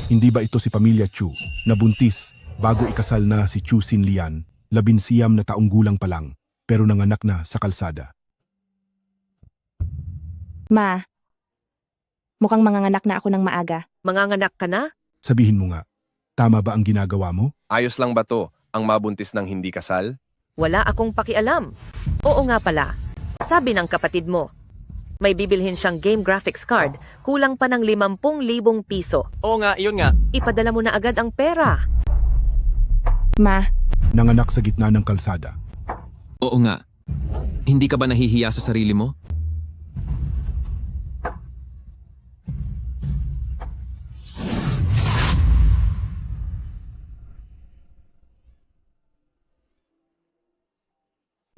Hindi ba ito si Pamilya Chu, na buntis bago ikasal na si Chu Xinlian, 19 na taong gulang pa lang, pero nanganak na sa kalsada? Ma, mukhang manganganak na ako ng maaga. Manganganak ka na? Sabihin mo nga, tama ba ang ginagawa mo? Ayos lang ba to, ang mabuntis ng hindi kasal? Wala akong pakialam. Oo nga pala. Sabi ng kapatid mo, may bibilhin siyang game graphics card, kulang pa ng 50,000 piso. Oo nga, iyon nga. Ipadala mo na agad ang pera. Ma, Nanganak sa gitna ng kalsada. Oo nga. Hindi ka ba nahihiya sa sarili mo?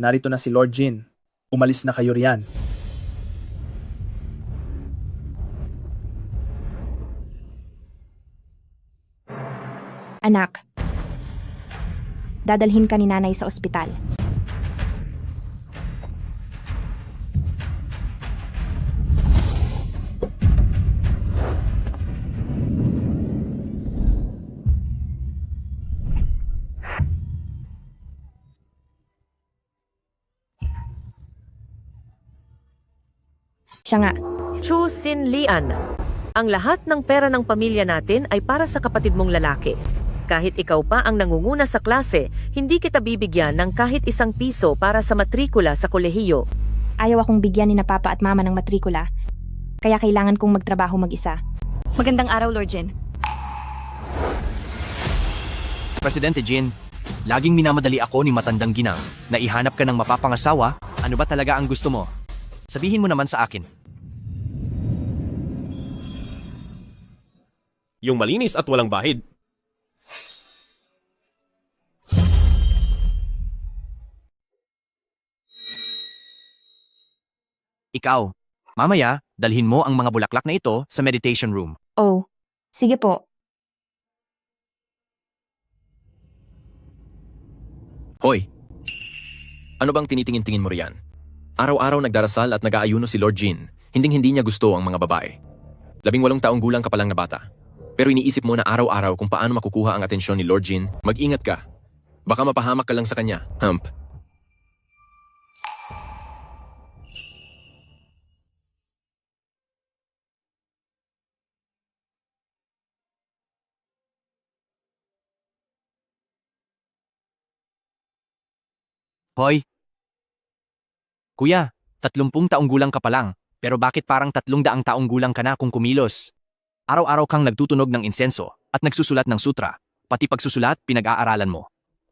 Narito na si Lord Jin. Umalis na kayo riyan. anak. Dadalhin ka ni nanay sa ospital. Siya nga, Chu Xinlian, ang lahat ng pera ng pamilya natin ay para sa kapatid mong lalaki. Kahit ikaw pa ang nangunguna sa klase, hindi kita bibigyan ng kahit isang piso para sa matrikula sa kolehiyo. ayaw akong bigyan ni na papa at mama ng matrikula. Kaya kailangan kong magtrabaho mag-isa. Magandang araw, Lord Jin. Presidente Jin, laging minamadali ako ni matandang ginang na ihanap ka ng mapapangasawa. Ano ba talaga ang gusto mo? Sabihin mo naman sa akin. Yung malinis at walang bahid. Ikaw, mamaya, dalhin mo ang mga bulaklak na ito sa meditation room. Oh, sige po. Hoy! Ano bang tinitingin-tingin mo riyan? Araw-araw nagdarasal at nag-aayuno si Lord Jin. Hinding-hindi niya gusto ang mga babae. 18 taong gulang ka pa lang na bata. Pero iniisip mo na araw-araw kung paano makukuha ang atensyon ni Lord Jin. Mag-ingat ka. Baka mapahamak ka lang sa kanya, hump. Hoy! Kuya, 30 taong gulang ka pa lang, pero bakit parang 300 taong gulang ka na kung kumilos? Araw-araw kang nagtutunog ng insenso at nagsusulat ng sutra, pati pagsusulat pinag-aaralan mo.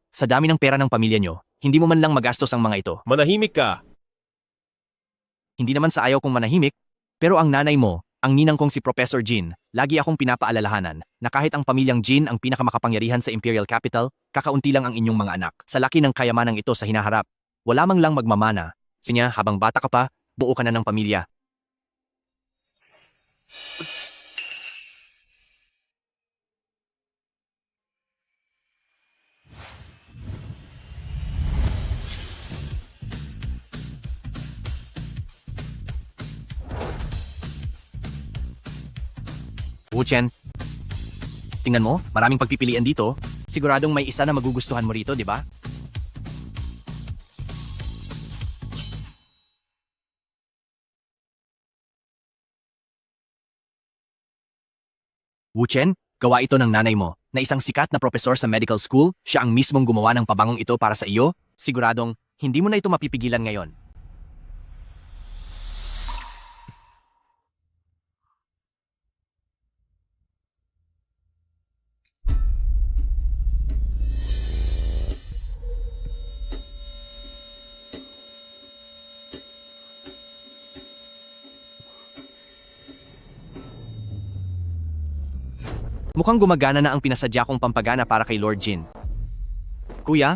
Sa dami ng pera ng pamilya nyo, hindi mo man lang magastos ang mga ito. Manahimik ka. Hindi naman sa ayaw kong manahimik, pero ang nanay mo, ang ninang kong si Professor Jin, lagi akong pinapaalalahanan na kahit ang pamilyang Jin ang pinakamakapangyarihan sa Imperial Capital, kakaunti lang ang inyong mga anak. Sa laki ng kayamanang ito sa hinaharap, wala mang lang magmamana. Sinya, habang bata ka pa, buo ka na ng pamilya. Wu Chen, tingnan mo, maraming pagpipilian dito. Siguradong may isa na magugustuhan mo rito, di ba? Wu Chen, gawa ito ng nanay mo, na isang sikat na propesor sa medical school. Siya ang mismong gumawa ng pabangong ito para sa iyo. Siguradong, hindi mo na ito mapipigilan ngayon. Mukhang gumagana na ang pinasadya kong pampagana para kay Lord Jin. Kuya,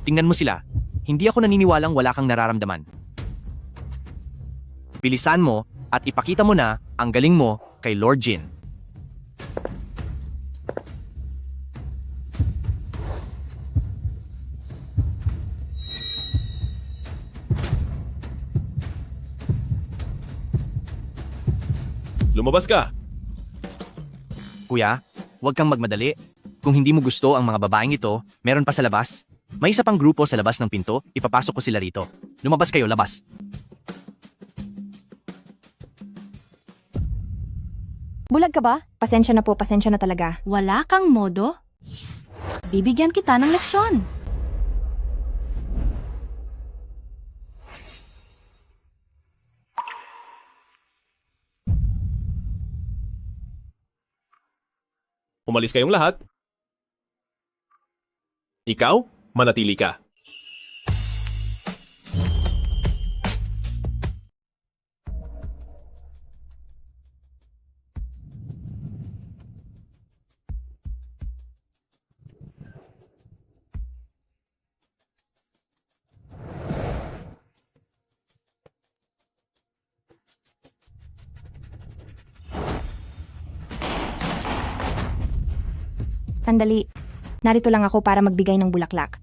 tingnan mo sila. Hindi ako naniniwalang wala kang nararamdaman. Bilisan mo at ipakita mo na ang galing mo kay Lord Jin. Lumabas ka. Kuya, huwag kang magmadali. Kung hindi mo gusto ang mga babaeng ito, meron pa sa labas. May isa pang grupo sa labas ng pinto, ipapasok ko sila rito. Lumabas kayo, labas. Bulag ka ba? Pasensya na po, pasensya na talaga. Wala kang modo? Bibigyan kita ng leksyon. Umalis kayong lahat. Ikaw, manatili ka. Sandali. Narito lang ako para magbigay ng bulaklak.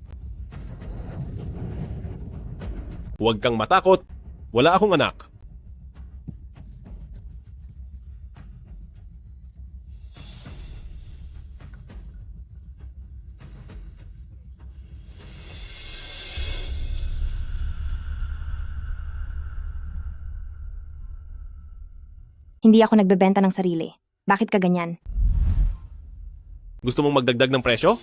Huwag kang matakot. Wala akong anak. Hindi ako nagbebenta ng sarili. Bakit ka ganyan? Gusto mong magdagdag ng presyo?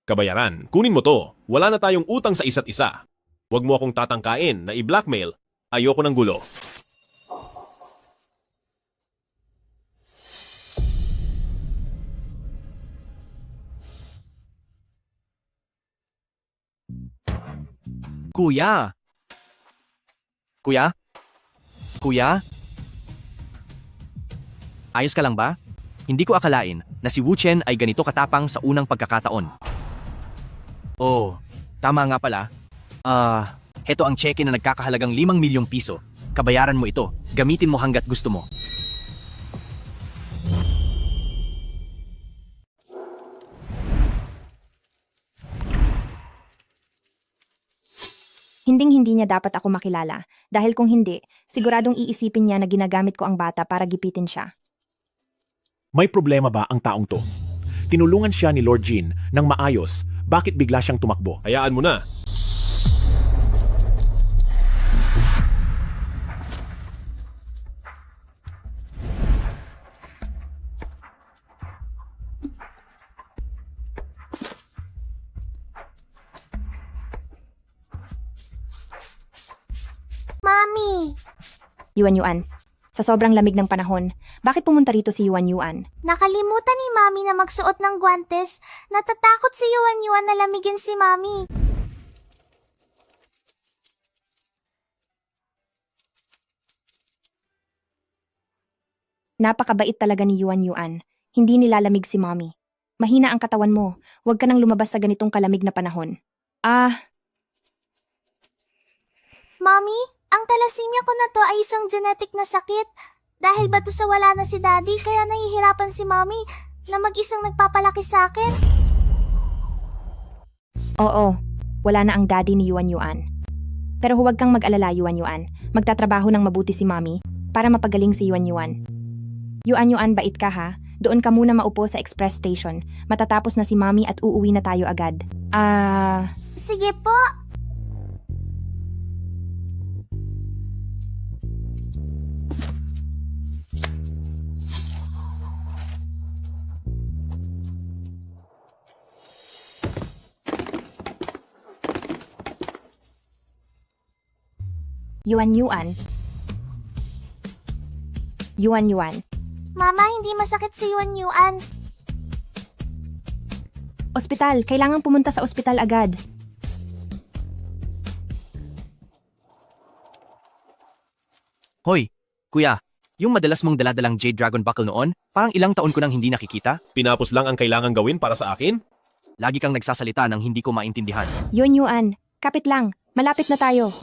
Kabayaran, kunin mo to. Wala na tayong utang sa isa't isa. Huwag mo akong tatangkain na i-blackmail. Ayoko ng gulo. Kuya! Kuya? Kuya? Ayos ka lang ba? Hindi ko akalain na si Wu Chen ay ganito katapang sa unang pagkakataon. Oh, tama nga pala. Heto ang cheque na nagkakahalagang 5 milyong piso. Kabayaran mo ito. Gamitin mo hanggat gusto mo. Hinding-hindi niya dapat ako makilala. Dahil kung hindi, siguradong iisipin niya na ginagamit ko ang bata para gipitin siya. May problema ba ang taong to? Tinulungan siya ni Lord Jin ng maayos. Bakit bigla siyang tumakbo? Hayaan mo na. Mami, Yuan-Yuan. Sa sobrang lamig ng panahon, bakit pumunta rito si Yuan-Yuan? nakalimutan ni Mami na magsuot ng guwantes. Natatakot si Yuan-Yuan na lamigin si Mami. Napakabait talaga ni Yuan-Yuan. Hindi nilalamig si Mommy. Mahina ang katawan mo. Huwag ka nang lumabas sa ganitong kalamig na panahon. Mami, ang thalassemia ko na to ay isang genetic na sakit. Dahil ba to sa wala na si Daddy, kaya nahihirapan si Mami na mag-isang nagpapalaki sa akin? Oo, wala na ang daddy ni Yuan-Yuan. Pero huwag kang mag-alala, Yuan-Yuan. Magtatrabaho ng mabuti si Mommy para mapagaling si Yuan-Yuan. Yuan-Yuan, bait ka ha? Doon ka muna maupo sa express station. Matatapos na si Mommy at uuwi na tayo agad. Sige po. Yuan-Yuan. Yuan-Yuan. Mama, hindi masakit si Yuan-Yuan. Ospital, kailangang pumunta sa ospital agad. Hoy, kuya, yung madalas mong daladalang Jade Dragon Buckle noon, parang ilang taon ko nang hindi nakikita. Pinapos lang ang kailangang gawin para sa akin? Lagi kang nagsasalita nang hindi ko maintindihan. Yuan-Yuan, kapit lang. Malapit na tayo.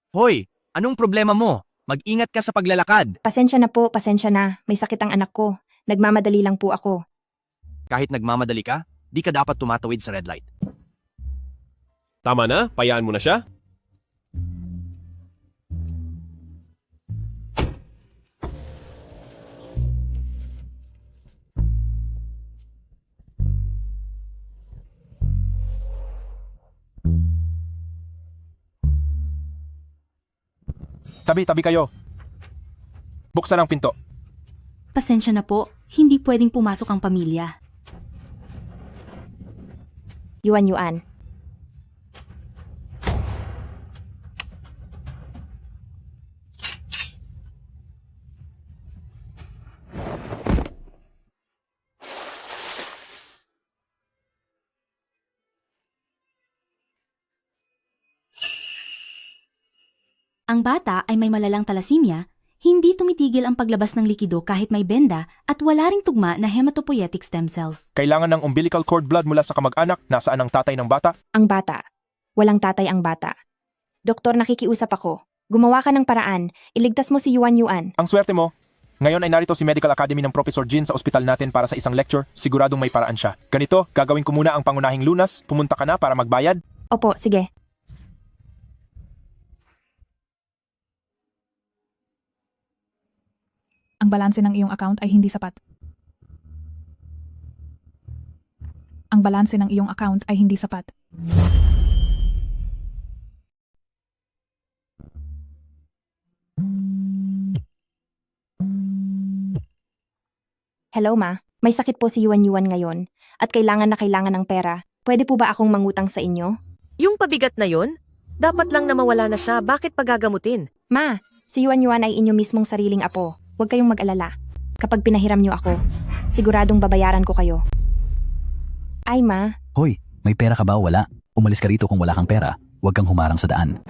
Hoy, anong problema mo? Mag-ingat ka sa paglalakad. Pasensya na po, pasensya na. May sakit ang anak ko. Nagmamadali lang po ako. Kahit nagmamadali ka, di ka dapat tumatawid sa red light. Tama na, payaan mo na siya. Tabi kayo. Buksan ang pinto. Pasensya na po, hindi pwedeng pumasok ang pamilya. Yuan. Ang bata ay may malalang talasimya, hindi tumitigil ang paglabas ng likido kahit may benda at wala ring tugma na hematopoietic stem cells. Kailangan ng umbilical cord blood mula sa kamag-anak. Nasaan ang tatay ng bata? Ang bata. Walang tatay ang bata. Doktor, nakikiusap ako. Gumawa ka ng paraan. Iligtas mo si Yuan. Ang swerte mo. Ngayon ay narito si Medical Academy ng Professor Jin sa ospital natin para sa isang lecture. Siguradong may paraan siya. Ganito, gagawin ko muna ang pangunahing lunas. Pumunta ka na para magbayad. Opo, sige. Ang balanse ng iyong account ay hindi sapat. Ang balanse ng iyong account ay hindi sapat. Hello ma, may sakit po si Yuan ngayon at kailangan ng pera. Pwede po ba akong mangutang sa inyo? Yung pabigat na yon, dapat lang na mawala na siya, bakit pagagamutin? Ma, si Yuan ay inyo mismong sariling apo. Huwag kayong mag-alala. Kapag pinahiram niyo ako, siguradong babayaran ko kayo. Ay ma, Hoy, may pera ka ba o wala? Umalis ka rito kung wala kang pera. Huwag kang humarang sa daan.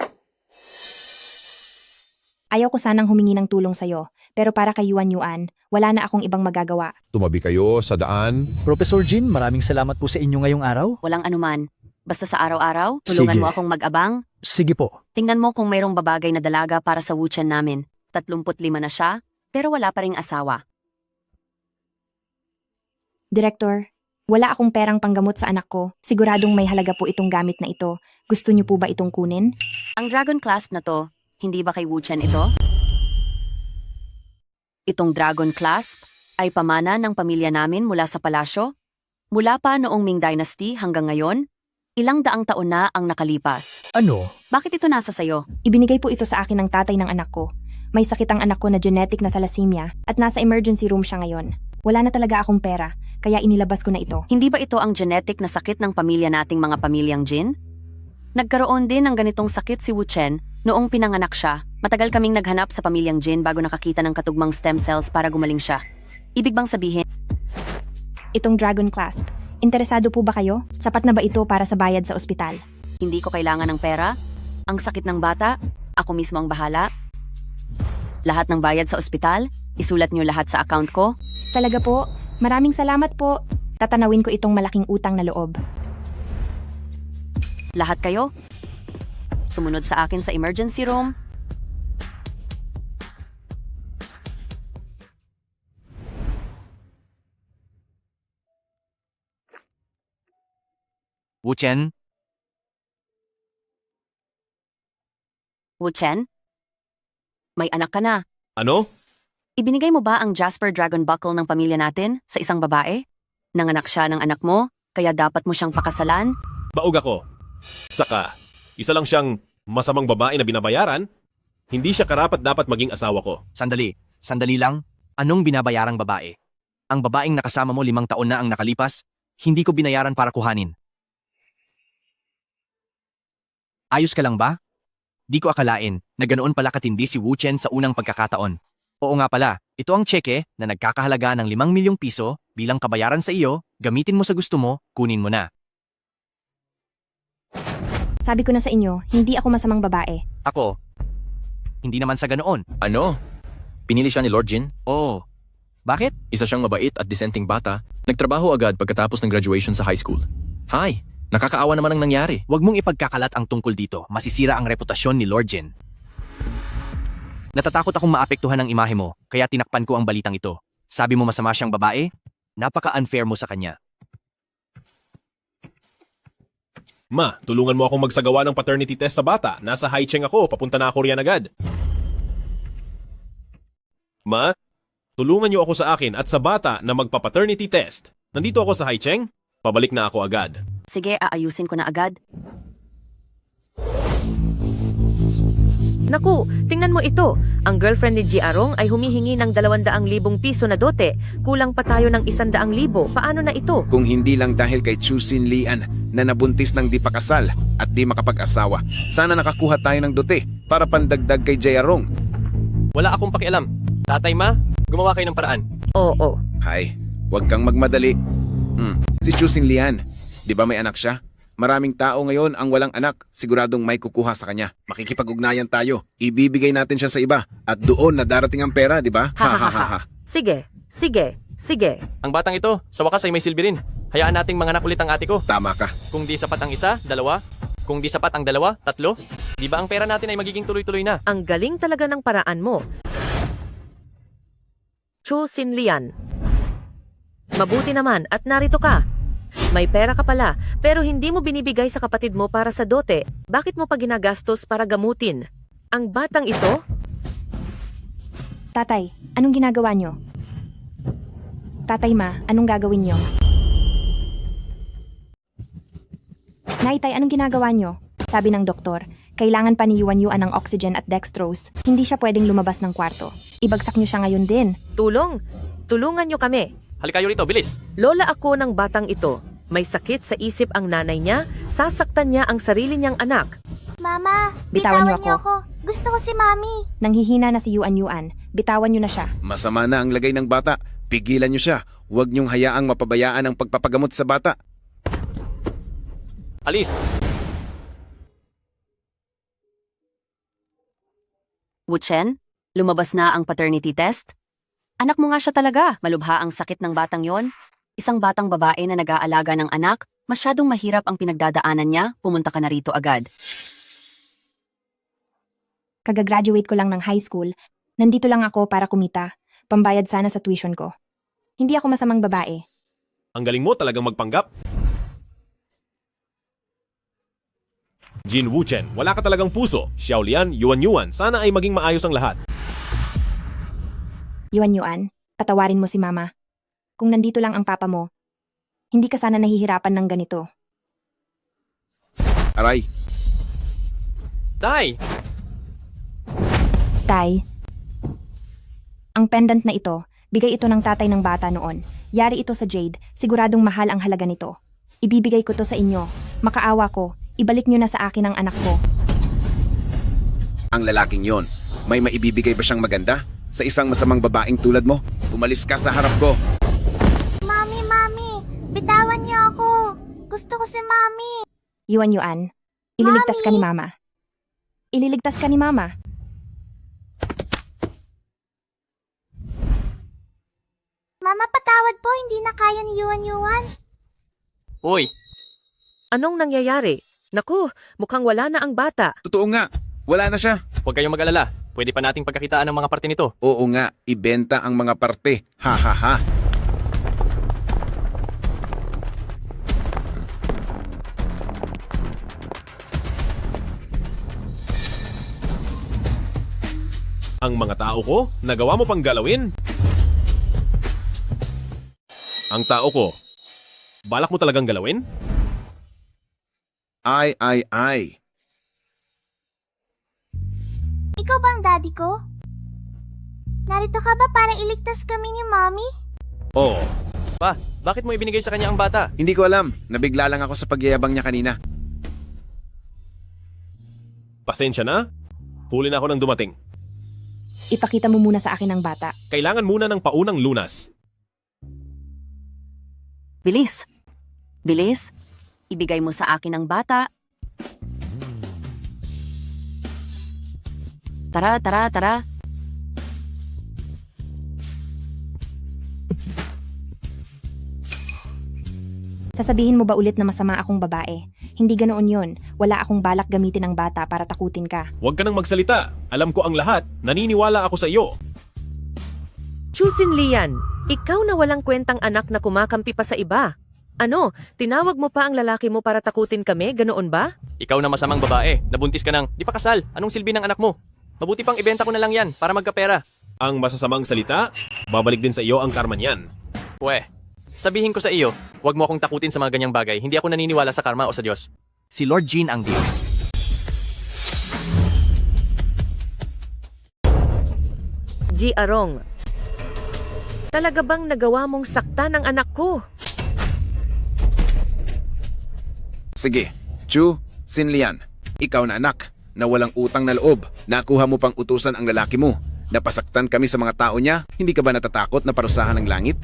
ayaw ko sanang humingi ng tulong sa'yo, pero para kay Yuan, wala na akong ibang magagawa. Tumabi kayo sa daan. Professor Jin, maraming salamat po sa inyo ngayong araw. Walang anuman. Basta sa araw-araw, tulungan Sige. mo akong mag-abang. Sige po. Tingnan mo kung mayroong babagay na dalaga para sa wuchan namin. 35 na siya, pero wala pa ring asawa. Director, wala akong perang panggamot sa anak ko. Siguradong may halaga po itong gamit na ito. Gusto niyo po ba itong kunin? Ang Dragon Clasp na to, hindi ba kay wuchan ito? Itong Dragon Clasp ay pamana ng pamilya namin mula sa palasyo. Mula pa noong Ming Dynasty hanggang ngayon, ilang daang taon na ang nakalipas. Ano? Bakit ito nasa sayo? Ibinigay po ito sa akin ng tatay ng anak ko. May sakit ang anak ko na genetic na thalassemia at nasa emergency room siya ngayon. Wala na talaga akong pera, kaya inilabas ko na ito. Hindi ba ito ang genetic na sakit ng pamilya nating mga pamilyang Jin? Nagkaroon din ng ganitong sakit si Wu Chen noong pinanganak siya. Matagal kaming naghanap sa pamilyang Jin bago nakakita ng katugmang stem cells para gumaling siya. Ibig bang sabihin? Itong Dragon Clasp, interesado po ba kayo? Sapat na ba ito para sa bayad sa ospital? Hindi ko kailangan ng pera. Ang sakit ng bata, ako mismo ang bahala. Lahat ng bayad sa ospital, isulat niyo lahat sa account ko. Talaga po? Maraming salamat po. Tatanawin ko itong malaking utang na loob. Lahat kayo? Sumunod sa akin sa emergency room. Wu Chen? Wu Chen? May anak ka na. Ano? Ibinigay mo ba ang Jasper Dragon Buckle ng pamilya natin sa isang babae? Nanganak siya ng anak mo, kaya dapat mo siyang pakasalan? Baog ako. Saka, isa lang siyang masamang babae na binabayaran. Hindi siya karapat dapat maging asawa ko. Sandali lang. Anong binabayarang babae? Ang babaeng nakasama mo 5 taon na ang nakalipas, hindi ko binayaran para kuhanin. Ayos ka lang ba? Di ko akalain na ganoon pala katindi si Wu Chen sa unang pagkakataon. Oo nga pala, ito ang tseke na nagkakahalaga ng 5 milyong piso bilang kabayaran sa iyo, gamitin mo sa gusto mo, kunin mo na. Sabi ko na sa inyo, hindi ako masamang babae. Ako, hindi naman sa ganoon. Ano? Pinili siya ni Lord Jin? Oo. Bakit? Isa siyang mabait at dissenting bata. Nagtrabaho agad pagkatapos ng graduation sa high school. Hi! Nakakaawa naman ang nangyari. Huwag mong ipagkakalat ang tungkol dito. Masisira ang reputasyon ni Lord Jin. Natatakot akong maapektuhan ang imahe mo, kaya tinakpan ko ang balitang ito. Sabi mo masama siyang babae? Napaka-unfair mo sa kanya. Ma, tulungan mo akong magsagawa ng paternity test sa bata. Nasa Haicheng ako, papunta na ako riyan agad. Ma, tulungan niyo ako sa akin at sa bata na magpa-paternity test. Nandito ako sa Haicheng, pabalik na ako agad. Sige, aayusin ko na agad. Naku, tingnan mo ito. Ang girlfriend ni G. Arong ay humihingi ng 200,000 piso na dote. Kulang pa tayo ng 100,000. Paano na ito? Kung hindi lang dahil kay Chusin Lian na nabuntis ng di pa kasal at di makapag-asawa, sana nakakuha tayo ng dote para pandagdag kay Jayarong. Wala akong pakialam. Tatay Ma, gumawa kayo ng paraan. Oo. Hay, huwag kang magmadali. Si Chusin Lian, di ba may anak siya? Maraming tao ngayon ang walang anak, siguradong may kukuha sa kanya. Makikipag-ugnayan tayo, ibibigay natin siya sa iba, at doon na darating ang pera, di ba? Ha. Sige. Ang batang ito, sa wakas ay may silbi rin. Hayaan nating mga ulit ang ate ko. Tama ka. Kung di sapat ang isa, dalawa. Kung di sapat ang dalawa, tatlo. Di ba ang pera natin ay magiging tuloy-tuloy na? Ang galing talaga ng paraan mo. Chu Sin Lian. Mabuti naman at narito ka. May pera ka pala, pero hindi mo binibigay sa kapatid mo para sa dote. Bakit mo pa ginagastos para gamutin? Ang batang ito? Tatay, anong ginagawa nyo? Tatay Ma, anong gagawin nyo? Naitay, anong ginagawa nyo? Sabi ng doktor, kailangan pa ni Yuan Yuan ng oxygen at dextrose. Hindi siya pwedeng lumabas ng kwarto. Ibagsak nyo siya ngayon din. Tulungan nyo kami. Halika kayo rito, bilis. Lola ako ng batang ito. May sakit sa isip ang nanay niya, sasaktan niya ang sarili niyang anak. Mama, Bitawan niyo niyo ako. Gusto ko si Mami. Nanghihina na si Yuan Yuan. Bitawan nyo na siya. Masama na ang lagay ng bata. Pigilan niyo siya. Huwag niyong hayaang mapabayaan ang pagpapagamot sa bata. Alis. Wuchen, lumabas na ang paternity test? Anak mo nga siya talaga. Malubha ang sakit ng batang yon. Isang batang babae na nag-aalaga ng anak, masyadong mahirap ang pinagdadaanan niya, pumunta ka na rito agad. Kagagraduate ko lang ng high school. Nandito lang ako para kumita. Pambayad sana sa tuition ko. Hindi ako masamang babae. Ang galing mo talagang magpanggap. Jin Wuchen, wala ka talagang puso. Xiaolian, Yuan Yuan, sana ay maging maayos ang lahat. Yuan Yuan, patawarin mo si Mama. Kung nandito lang ang papa mo, hindi ka sana nahihirapan ng ganito. Aray, Tay! Tay, ang pendant na ito, bigay ito ng tatay ng bata noon. Yari ito sa Jade, siguradong mahal ang halaga nito. Ibibigay ko to sa inyo. Makaawa ko, ibalik nyo na sa akin ang anak ko. ang lalaking yon. May maibibigay ba siyang maganda? Sa isang masamang babaeng tulad mo? Umalis ka sa harap ko. Mami, bitawan niyo ako. Gusto ko si Mami. Yuan Yuan, ililigtas ka ni Mama. Ililigtas ka ni Mama. Mama, patawad po. Hindi na kaya ni Yuan Yuan. Uy, Anong nangyayari? Naku, mukhang wala na ang bata. Totoo nga, wala na siya. huwag kayong mag-alala. Pwede pa nating pagkakitaan ng mga parte nito. Oo nga, ibenta ang mga parte. Ha ha ha. Ang mga tao ko, nagawa mo pang galawin? Ang tao ko, balak mo talagang galawin? Ay. Ikaw bang daddy ko? Narito ka ba para iligtas kami ni Mami? Oo. Pa, bakit mo ibinigay sa kanya ang bata? Hindi ko alam. Nabigla lang ako sa pagyayabang niya kanina. Pasensya na. Huli na ako nang dumating. Ipakita mo muna sa akin ang bata. Kailangan muna ng paunang lunas. Bilis. Bilis. Ibigay mo sa akin ang bata. Tara. Sasabihin mo ba ulit na masama akong babae? Hindi ganoon yon. Wala akong balak gamitin ang bata para takutin ka. Huwag ka nang magsalita. Alam ko ang lahat. Naniniwala ako sa iyo. Chusin Lian, ikaw na walang kwentang anak na kumakampi pa sa iba. Ano, tinawag mo pa ang lalaki mo para takutin kami, ganoon ba? Ikaw na masamang babae. Nabuntis ka nang, di pa kasal. Anong silbi ng anak mo? Mabuti pang ibenta ko na lang yan para magkapera. Ang masasamang salita, babalik din sa iyo ang karma niyan. Sabihin ko sa iyo, huwag mo akong takutin sa mga ganyang bagay. Hindi ako naniniwala sa karma o sa Diyos. Si Lord Jin ang Diyos. G. Arong. Talaga bang nagawa mong saktan ang anak ko? Sige, Chu Sinlian, ikaw na anak, na walang utang na loob. Nakuha mo pang utusan ang lalaki mo. Napasaktan kami sa mga tao niya. Hindi ka ba natatakot na parusahan ng langit?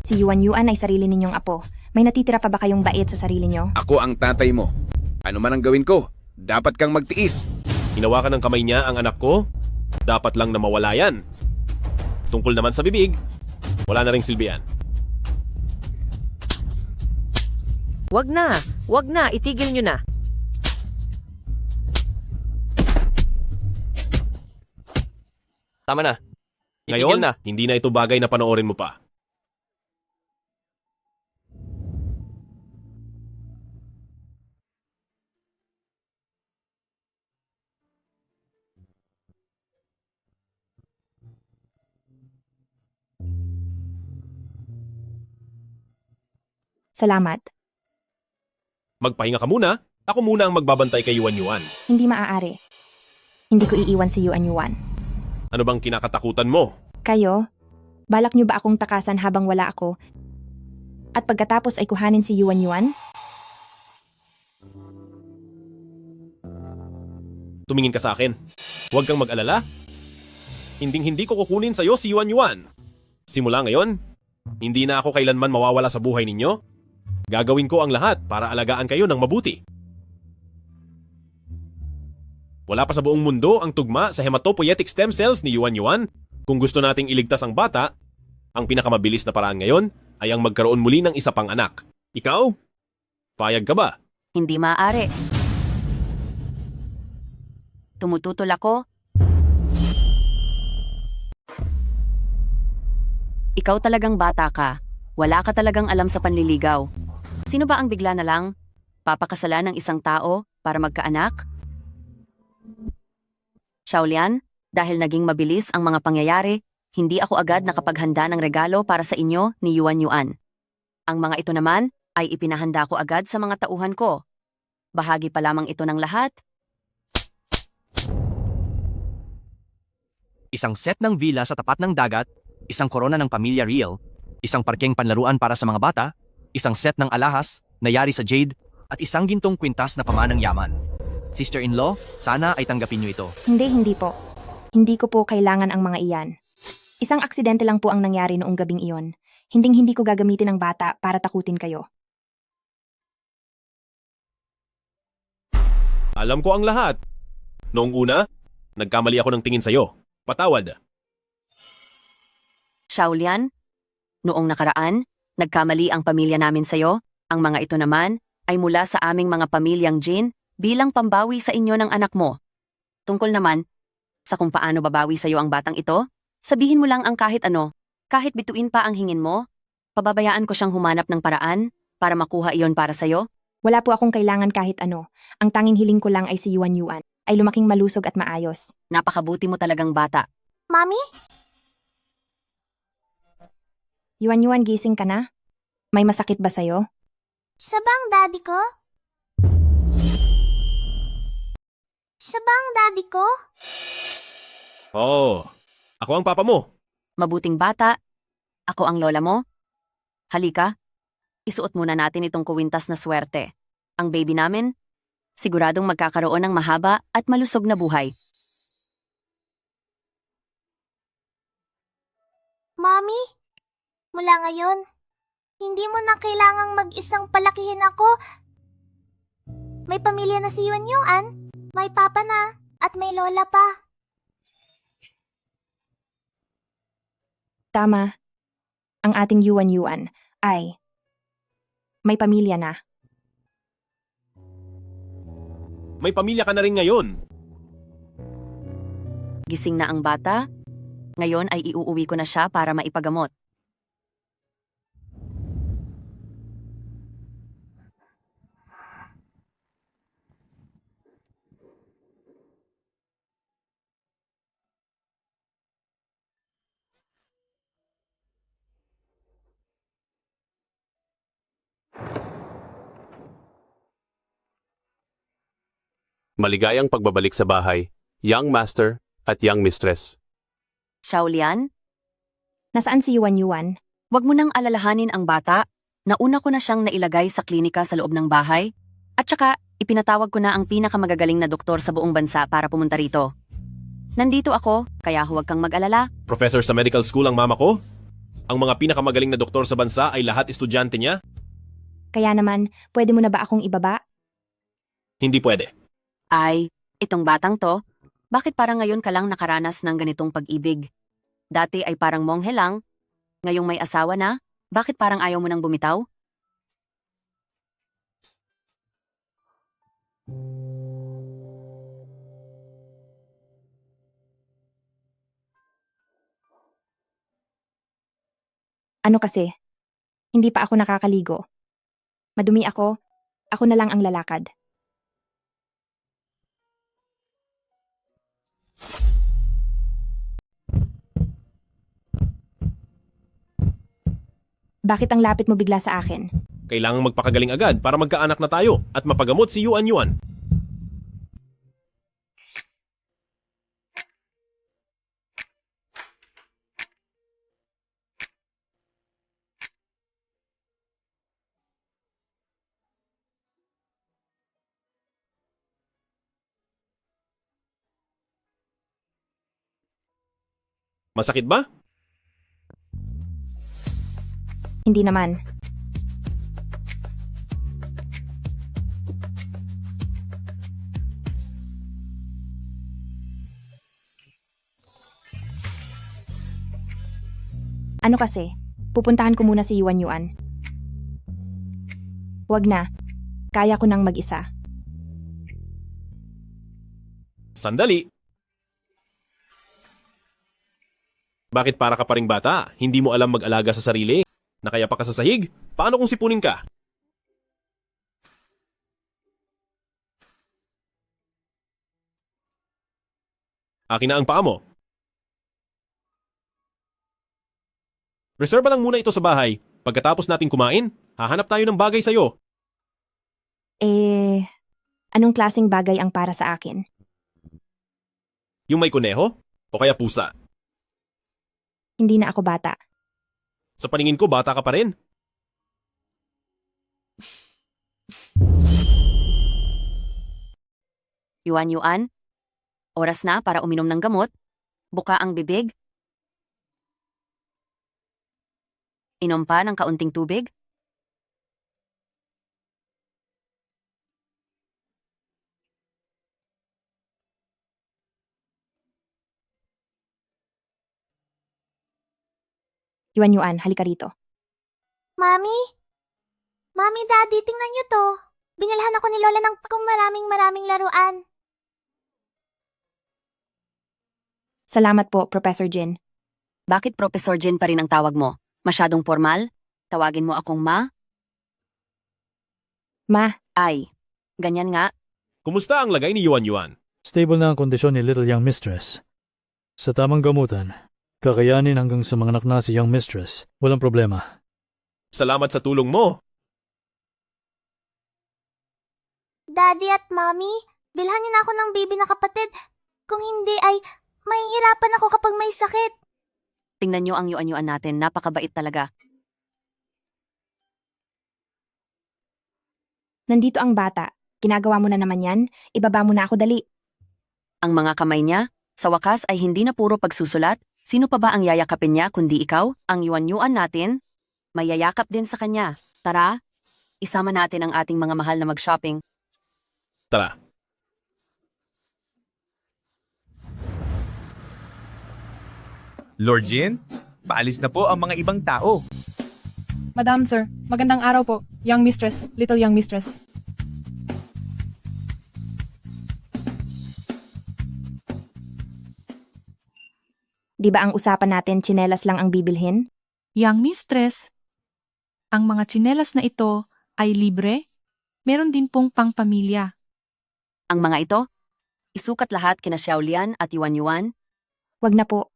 Si Yuan Yuan ay sarili ninyong apo. May natitira pa ba kayong bait sa sarili nyo? Ako ang tatay mo. Ano man ang gawin ko, dapat kang magtiis. Hinawakan ng kamay niya ang anak ko? Dapat lang na mawala yan. Tungkol naman sa bibig, wala na ring silbi yan. Wag na, itigil nyo na. Tama na. Ngayon, hindi na ito bagay na panoorin mo pa. Salamat. Magpahinga ka muna. Ako muna ang magbabantay kay Yuan Yuan. Hindi maaari. Hindi ko iiwan si Yuan Yuan. Ano bang kinakatakutan mo? Kayo, balak nyo ba akong takasan habang wala ako? At pagkatapos ay kuhanin si Yuan Yuan? Tumingin ka sa akin. Huwag kang mag-alala. Hinding-hindi ko kukunin sa'yo si Yuan Yuan. Simula ngayon, hindi na ako kailanman mawawala sa buhay ninyo. Gagawin ko ang lahat para alagaan kayo ng mabuti. Wala pa sa buong mundo ang tugma sa hematopoietic stem cells ni Yuan Yuan. Kung gusto nating iligtas ang bata, ang pinakamabilis na paraan ngayon ay ang magkaroon muli ng isa pang anak. Ikaw? Payag ka ba? Hindi maaari. Tumututol ako. Ikaw talagang bata ka. Wala ka talagang alam sa panliligaw. Sino ba ang bigla na lang papakasalan ng isang tao para magkaanak? Xiaolian, dahil naging mabilis ang mga pangyayari, hindi ako agad nakapaghanda ng regalo para sa inyo ni Yuan Yuan. Ang mga ito naman ay ipinahanda ko agad sa mga tauhan ko. Bahagi pa lamang ito ng lahat. Isang set ng villa sa tapat ng dagat, isang korona ng pamilya Real, isang parkeng panlaruan para sa mga bata, isang set ng alahas na yari sa jade, at isang gintong kwintas na pamanang yaman. Sister-in-law, sana ay tanggapin niyo ito. Hindi po. Hindi ko po kailangan ang mga iyan. Isang aksidente lang po ang nangyari noong gabing iyon. Hinding-hindi ko gagamitin ang bata para takutin kayo. Alam ko ang lahat. Noong una, nagkamali ako ng tingin sa'yo. Patawad. Xiaolian, noong nakaraan, nagkamali ang pamilya namin sa'yo. Ang mga ito naman ay mula sa aming mga pamilyang Jin bilang pambawi sa inyo ng anak mo. Tungkol naman sa kung paano babawi sa'yo ang batang ito, sabihin mo lang ang kahit ano. Kahit bituin pa ang hingin mo, pababayaan ko siyang humanap ng paraan para makuha iyon para sa'yo. Wala po akong kailangan kahit ano. Ang tanging hiling ko lang ay si Yuan Yuan. Ay lumaking malusog at maayos. Napakabuti mo talagang bata. Mami? Yuan Yuan, gising ka na? May masakit ba sa'yo? Siya bang daddy ko? Siya bang daddy ko? Oo. Ako ang papa mo. Mabuting bata. Ako ang lola mo. Halika. Isuot muna natin itong kuwintas na swerte. Ang baby namin, siguradong magkakaroon ng mahaba at malusog na buhay. Mommy? Mula ngayon, hindi mo na kailangang mag-isang palakihin ako. May pamilya na si Yuan Yuan, may papa na, at may lola pa. Tama. Ang ating Yuan Yuan ay may pamilya na. May pamilya ka na rin ngayon. Gising na ang bata. Ngayon ay iuuwi ko na siya para maipagamot. Maligayang pagbabalik sa bahay, young master at young mistress. Xiaolian, Nasaan si Yuan Yuan? wag mo nang alalahanin ang bata. Nauna ko na siyang nailagay sa klinika sa loob ng bahay. At saka, ipinatawag ko na ang pinakamagagaling na doktor sa buong bansa para pumunta rito. Nandito ako, kaya huwag kang mag-alala. Professor sa medical school ang mama ko? Ang mga pinakamagaling na doktor sa bansa ay lahat estudyante niya? Kaya naman, pwede mo na ba akong ibaba? Hindi pwede. Ay, itong batang to, bakit parang ngayon ka lang nakaranas ng ganitong pag-ibig? Dati ay parang monghe lang, ngayong may asawa na, bakit parang ayaw mo nang bumitaw? Ano kasi? Hindi pa ako nakakaligo. Madumi ako na lang ang lalakad. Bakit ang lapit mo bigla sa akin? Kailangang magpakagaling agad para magkaanak na tayo at mapagamot si Yuan Yuan. Masakit ba? Hindi naman. Ano kasi? Pupuntahan ko muna si Yuan Yuan. Huwag na. Kaya ko nang mag-isa. Sandali. Bakit para ka pa ring bata? Hindi mo alam mag-alaga sa sarili? Nakaya pa ka sa sahig? Paano kung sipunin ka? Akin na ang paa mo. Reserba lang muna ito sa bahay. Pagkatapos nating kumain, hahanap tayo ng bagay sa'yo. Anong klaseng bagay ang para sa akin? Yung may kuneho? O kaya pusa? Hindi na ako bata. Sa paningin ko, bata ka pa rin. Yuan Yuan, oras na para uminom ng gamot. Buka ang bibig. Inom pa ng kaunting tubig. Yuan Yuan, halika rito. Mami? Mami, Daddy, tingnan niyo to. Binilhan ako ni Lola ng maraming laruan. Salamat po, Professor Jin. Bakit Professor Jin pa rin ang tawag mo? Masyadong formal? Tawagin mo akong ma? Ma. Ay, ganyan nga. Kumusta ang lagay ni Yuan Yuan? Stable na ang kondisyon ni Little Young Mistress. Sa tamang gamutan, kakayanin hanggang sa mga anak na si Young Mistress. Walang problema. Salamat sa tulong mo. Daddy at Mommy, bilhan niyo na ako ng baby na kapatid. Kung hindi ay, mahihirapan ako kapag may sakit. Tingnan niyo ang Yuan-Yuan natin, napakabait talaga. Nandito ang bata. Ginagawa mo na naman yan. Ibaba mo na ako dali. Ang mga kamay niya, sa wakas ay hindi na puro pagsusulat. Sino pa ba ang yayakapin niya kundi ikaw? Ang Yuan-Yuan natin, may yayakap din sa kanya. Tara, isama natin ang ating mga mahal na mag-shopping. Tara. Lord Jin, paalis na po ang mga ibang tao. Madam Sir, magandang araw po. Young Mistress, Little Young Mistress. Di ba ang usapan natin tsinelas lang ang bibilhin? Young Mistress, ang mga tsinelas na ito ay libre. Meron din pong pangpamilya. Ang mga ito, isukat lahat kina Xiaolian at Yuan-Yuan. Wag na po.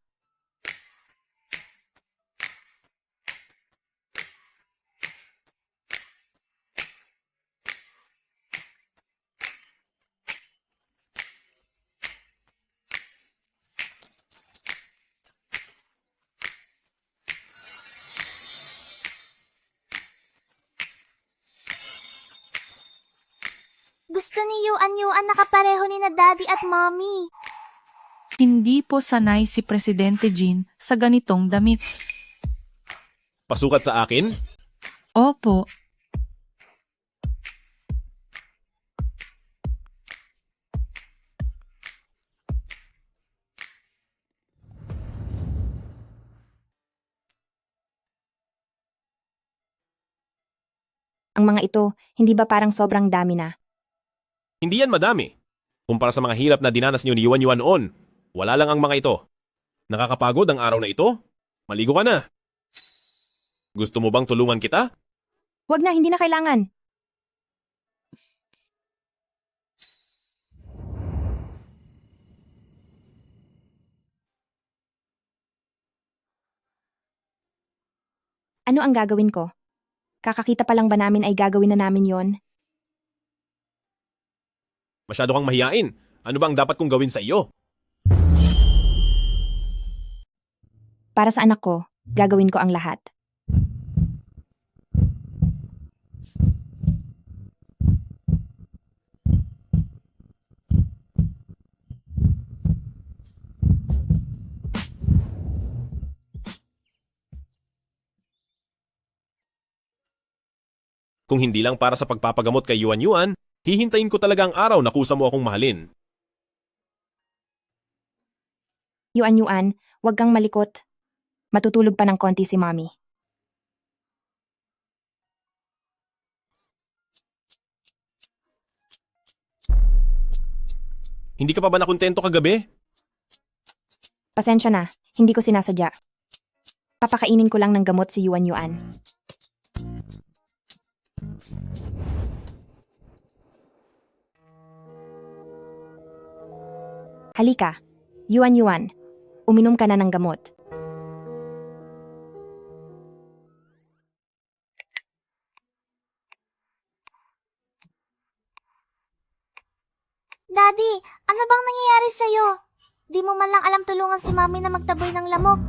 Gusto ni Yuan nakapareho ni na Daddy at Mommy. Hindi po sanay si Presidente Jin sa ganitong damit. Pasukat sa akin? Opo. Ang mga ito, hindi ba parang sobrang dami na? Hindi yan madami. Kumpara sa mga hirap na dinanas niyo ni Yuan noon, wala lang ang mga ito. Nakakapagod ang araw na ito? Maligo ka na. Gusto mo bang tulungan kita? Wag na, hindi na kailangan. Ano ang gagawin ko? Kakakita pa lang ba namin ay gagawin na namin yon? Masyado kang mahiyain. Ano ba ang dapat kong gawin sa iyo? Para sa anak ko, gagawin ko ang lahat. Kung hindi lang para sa pagpapagamot kay Yuan, hihintayin ko talaga ang araw na kusa mo akong mahalin. Yuan, wag kang malikot. Matutulog pa ng konti si Mommy. Hindi ka pa ba nakontento kagabi? Pasensya na, hindi ko sinasadya. Papakainin ko lang ng gamot si Yuan. Halika, Yuan, uminom ka na ng gamot. Daddy, ano bang nangyayari sa'yo? Di mo man lang alam tulungan si Mommy na magtaboy ng lamok.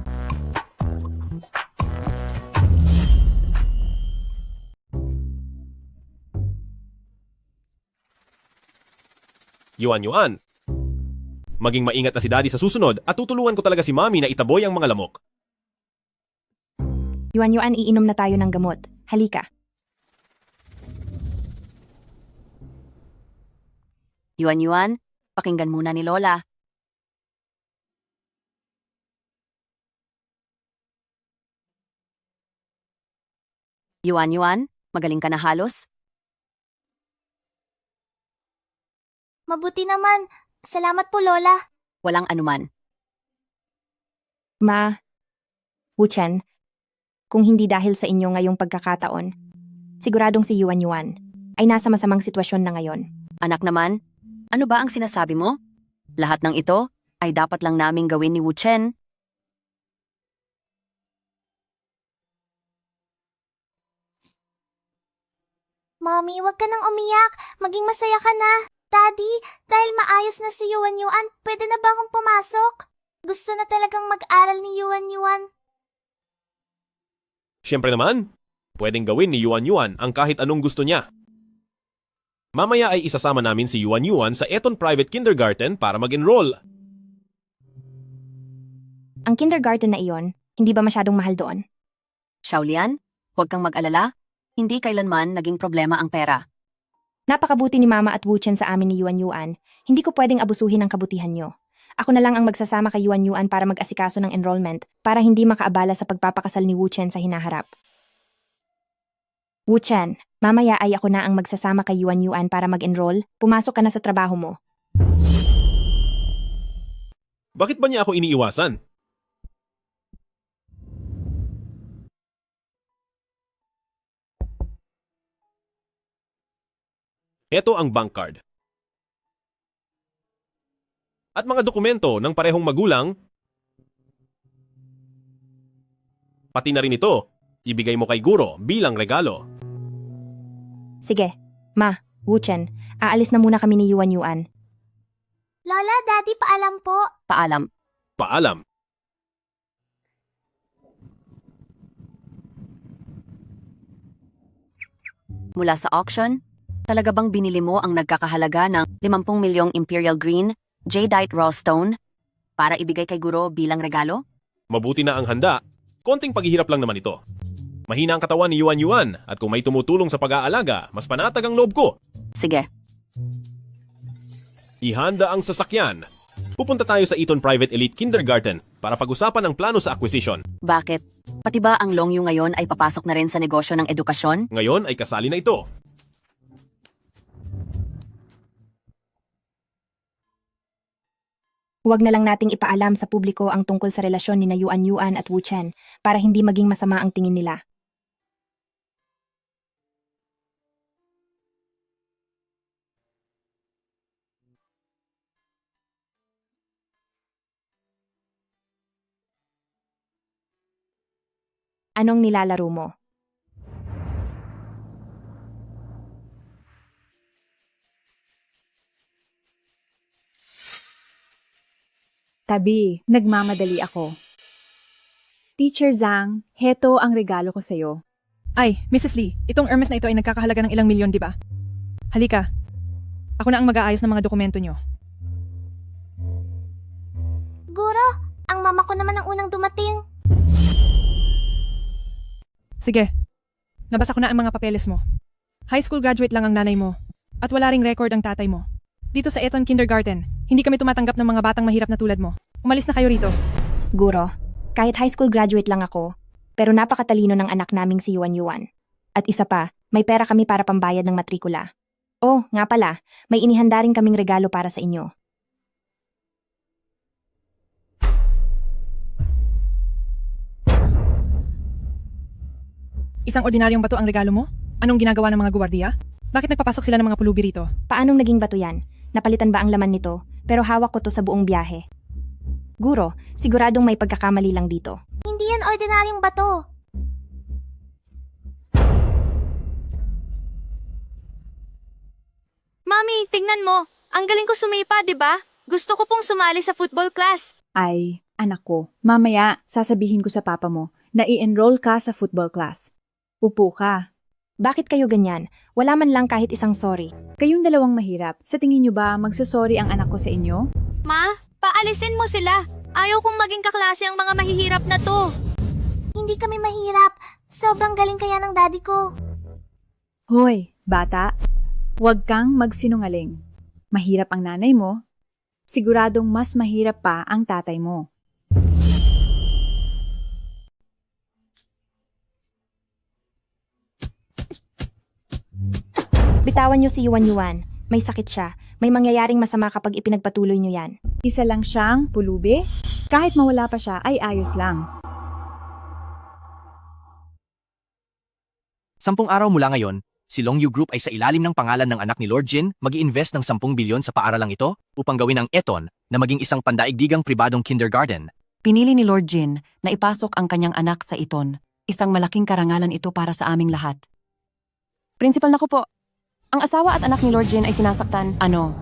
Yuan, maging maingat na si Daddy sa susunod at tutulungan ko talaga si Mommy na itaboy ang mga lamok. Yuan, iinom na tayo ng gamot. Halika. Yuan, pakinggan muna ni Lola. Yuan, magaling ka na halos? Mabuti naman. Salamat po, Lola. Walang anuman. Ma, Wuchen, kung hindi dahil sa inyo ngayong pagkakataon, siguradong si Yuan ay nasa masamang sitwasyon na ngayon. Anak naman, ano ba ang sinasabi mo? Lahat ng ito ay dapat lang naming gawin ni Wuchen. Mommy, wag ka nang umiyak. Maging masaya ka na. Daddy, dahil maayos na si Yuan, pwede na ba akong pumasok? Gusto na talagang mag-aral ni Yuan. Siyempre naman, pwedeng gawin ni Yuan ang kahit anong gusto niya. Mamaya ay isasama namin si Yuan sa Eton Private Kindergarten para mag-enroll. Ang kindergarten na iyon, hindi ba masyadong mahal doon? Xiaolian, huwag kang mag-alala. Hindi kailanman naging problema ang pera. Napakabuti ni Mama at Wuchen sa amin ni Yuan. Hindi ko pwedeng abusuhin ang kabutihan nyo. Ako na lang ang magsasama kay Yuan para mag-asikaso ng enrollment para hindi makaabala sa pagpapakasal ni Wuchen sa hinaharap. Wuchen, mamaya ay ako na ang magsasama kay Yuan para mag-enroll. Pumasok ka na sa trabaho mo. Bakit ba niya ako iniiwasan? Ito ang bank card. At mga dokumento ng parehong magulang. Pati na rin ito, ibigay mo kay guro bilang regalo. Sige, Ma, Wuchen, aalis na muna kami ni Yuan. Lola, Daddy, paalam po. Paalam. Paalam. Mula sa auction, Talaga bang binili mo ang nagkakahalaga ng 50 milyong Imperial Green, Jadeite Raw Stone para ibigay kay Guro bilang regalo? Mabuti na ang handa. Konting paghihirap lang naman ito. Mahina ang katawan ni Yuan Yuan at kung may tumutulong sa pag-aalaga, mas panatag ang loob ko. Sige. Ihanda ang sasakyan. Pupunta tayo sa Eton Private Elite Kindergarten para pag-usapan ang plano sa acquisition. Bakit? Pati ba ang Longyu ngayon ay papasok na rin sa negosyo ng edukasyon? Ngayon ay kasali na ito. Huwag na lang nating ipaalam sa publiko ang tungkol sa relasyon ni na Yuan Yuan at Wu Chen para hindi maging masama ang tingin nila. Anong nilalaro mo? Tabi, nagmamadali ako. Teacher Zhang, heto ang regalo ko sa'yo. Ay, Mrs. Lee, itong Hermes na ito ay nagkakahalaga ng ilang milyon, di ba? Halika. Ako na ang mag-aayos ng mga dokumento nyo. Guro, ang mama ko naman ang unang dumating. Sige. Nabasa ko na ang mga papeles mo. High school graduate lang ang nanay mo. At wala ring record ang tatay mo. Dito sa Eton Kindergarten, hindi kami tumatanggap ng mga batang mahirap na tulad mo. Umalis na kayo rito. Guro, kahit high school graduate lang ako, pero napakatalino ng anak naming si Yuan Yuan. At isa pa, may pera kami para pambayad ng matrikula. Oh, nga pala, may inihanda rin kaming regalo para sa inyo. Isang ordinaryong bato ang regalo mo? Anong ginagawa ng mga guwardiya? Bakit nagpapasok sila ng mga pulubi rito? Paanong naging bato yan? Napalitan ba ang laman nito? Pero hawak ko to sa buong biyahe. Guro, siguradong may pagkakamali lang dito. Hindi yan ordinaryong bato. Mami, tingnan mo. Ang galing ko sumipa, di ba? Gusto ko pong sumali sa football class. Ay, anak ko, mamaya sasabihin ko sa papa mo na i-enroll ka sa football class. Upo ka. Bakit kayo ganyan? Wala man lang kahit isang sorry. Kayong dalawang mahirap. Sa tingin nyo ba magsusorry ang anak ko sa inyo? Ma, paalisin mo sila. Ayaw kong maging kaklase ang mga mahihirap na to. Hindi kami mahirap. Sobrang galing kaya ng daddy ko. Hoy, bata. Huwag kang magsinungaling. Mahirap ang nanay mo. Siguradong mas mahirap pa ang tatay mo. Bitawan niyo si Yuan Yuan. May sakit siya. May mangyayaring masama kapag ipinagpatuloy niyo yan. Isa lang siyang pulubi. Kahit mawala pa siya ay ayos lang. 10 araw mula ngayon, si Longyu Group ay sa ilalim ng pangalan ng anak ni Lord Jin mag-i-invest ng 10 bilyon sa paaralang ito upang gawin ang Eton na maging isang pandaigdigang pribadong kindergarten. Pinili ni Lord Jin na ipasok ang kanyang anak sa Eton. Isang malaking karangalan ito para sa aming lahat. Principal na ko po. Ang asawa at anak ni Lord Jin ay sinasaktan. Ano?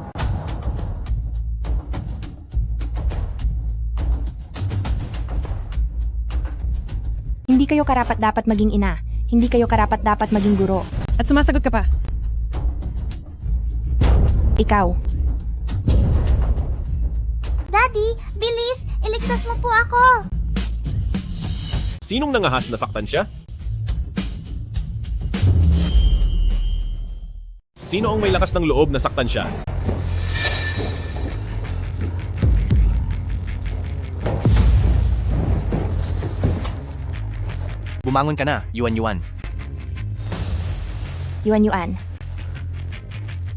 Hindi kayo karapat-dapat maging ina. Hindi kayo karapat-dapat maging guro. At sumasagot ka pa. Ikaw. Daddy, bilis! Iligtas mo po ako! Sinong nangahas na saktan siya? Sino ang may lakas ng loob na saktan siya? Bumangon ka na, Yuan Yuan. Yuan Yuan.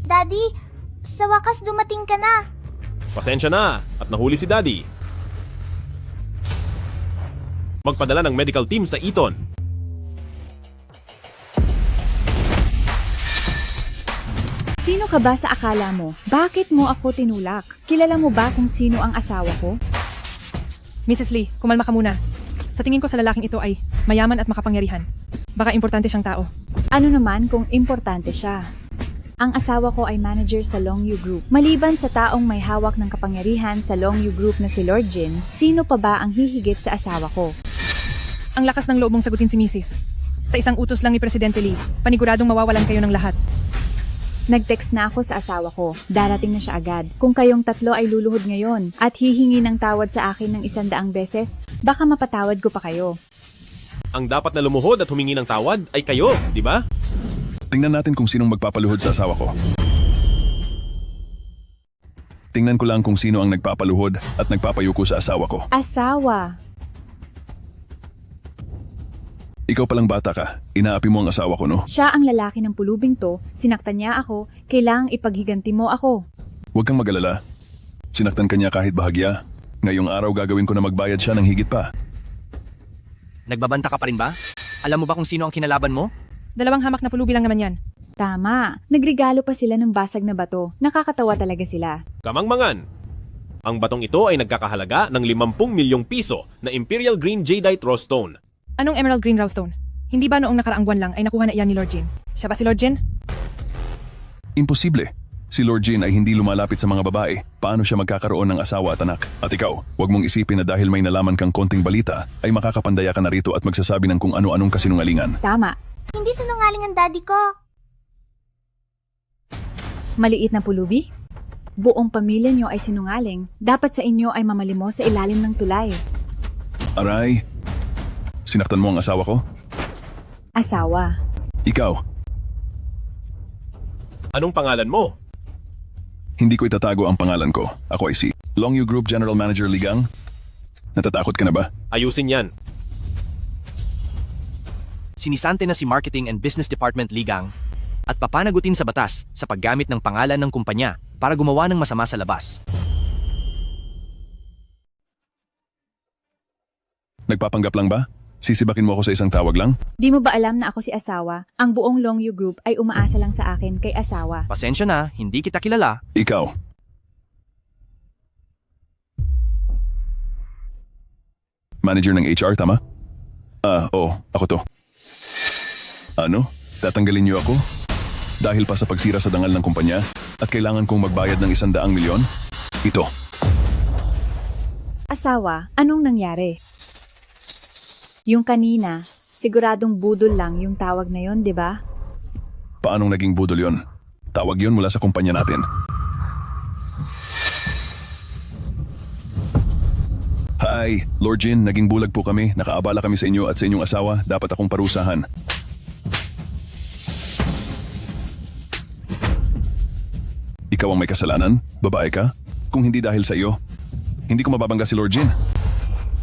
Daddy, sa wakas dumating ka na. Pasensya na at nahuli si Daddy. Magpadala ng medical team sa Eton. Sino ka ba sa akala mo? Bakit mo ako tinulak? Kilala mo ba kung sino ang asawa ko? Mrs. Lee, kumalma ka muna. Sa tingin ko sa lalaking ito ay mayaman at makapangyarihan. Baka importante siyang tao. Ano naman kung importante siya? Ang asawa ko ay manager sa Longyu Group. Maliban sa taong may hawak ng kapangyarihan sa Longyu Group na si Lord Jin, sino pa ba ang hihigit sa asawa ko? Ang lakas ng loob mong sagutin si Mrs. Sa isang utos lang ni Presidente Lee, paniguradong mawawalan kayo ng lahat. Nag-text na ako sa asawa ko. Darating na siya agad. Kung kayong tatlo ay luluhod ngayon at hihingi ng tawad sa akin ng 100 beses, baka mapatawad ko pa kayo. Ang dapat na lumuhod at humingi ng tawad ay kayo, di ba? Tingnan natin kung sinong magpapaluhod sa asawa ko. Tingnan ko lang kung sino ang nagpapaluhod at nagpapayuko sa asawa ko. Asawa. Ikaw palang bata ka, inaapi mo ang asawa ko, no? Siya ang lalaki ng pulubing to, sinaktan niya ako, kailangang ipaghiganti mo ako. Huwag kang mag-alala. Sinaktan ka niya kahit bahagya. Ngayong araw gagawin ko na magbayad siya ng higit pa. Nagbabanta ka pa rin ba? Alam mo ba kung sino ang kinalaban mo? 2 hamak na pulubi lang naman yan. Tama, nagregalo pa sila ng basag na bato. Nakakatawa talaga sila. Kamangmangan! Ang batong ito ay nagkakahalaga ng 50 milyong piso na Imperial Green Jadeite Rose Stone. Anong Emerald Green Rose Stone? Hindi ba noong nakaraang buwan lang ay nakuha na iyan ni Lord Jin? Siya ba si Lord Jin? Imposible. Si Lord Jin ay hindi lumalapit sa mga babae. Paano siya magkakaroon ng asawa at anak? At ikaw, huwag mong isipin na dahil may nalaman kang konting balita, ay makakapandaya ka na rito at magsasabi ng kung ano-anong kasinungalingan. Tama. Hindi sinungaling ang daddy ko. Maliit na pulubi? Buong pamilya niyo ay sinungaling. Dapat sa inyo ay mamalimos sa ilalim ng tulay. Aray, sinaktan mo ang asawa ko? Asawa. Ikaw, Anong pangalan mo? hindi ko itatago ang pangalan ko. Ako ay si Longyu Group General Manager Ligang. Natatakot ka na ba? Ayusin yan. Sinisante na si Marketing and Business Department Ligang at papanagutin sa batas sa paggamit ng pangalan ng kumpanya para gumawa ng masama sa labas. Nagpapanggap lang ba? Sisibakin mo ako sa isang tawag lang? Di mo ba alam na ako si asawa? Ang buong Longyu Group ay umaasa lang sa akin kay asawa. Pasensya na, hindi kita kilala. Ikaw. Manager ng HR, tama? Oo, ako to. Ano? Tatanggalin niyo ako? Dahil pa sa pagsira sa dangal ng kumpanya at kailangan kong magbayad ng 100 milyon? Ito. Asawa, anong nangyari? Yung kanina, siguradong budol lang yung tawag na yon, di ba? Paanong naging budol yon? Tawag yon mula sa kumpanya natin. Hi, Lord Jin, naging bulag po kami. Nakaabala kami sa inyo at sa inyong asawa. Dapat akong parusahan. Ikaw ang may kasalanan? Babae ka? Kung hindi dahil sa iyo, hindi ko mababangga si Lord Jin.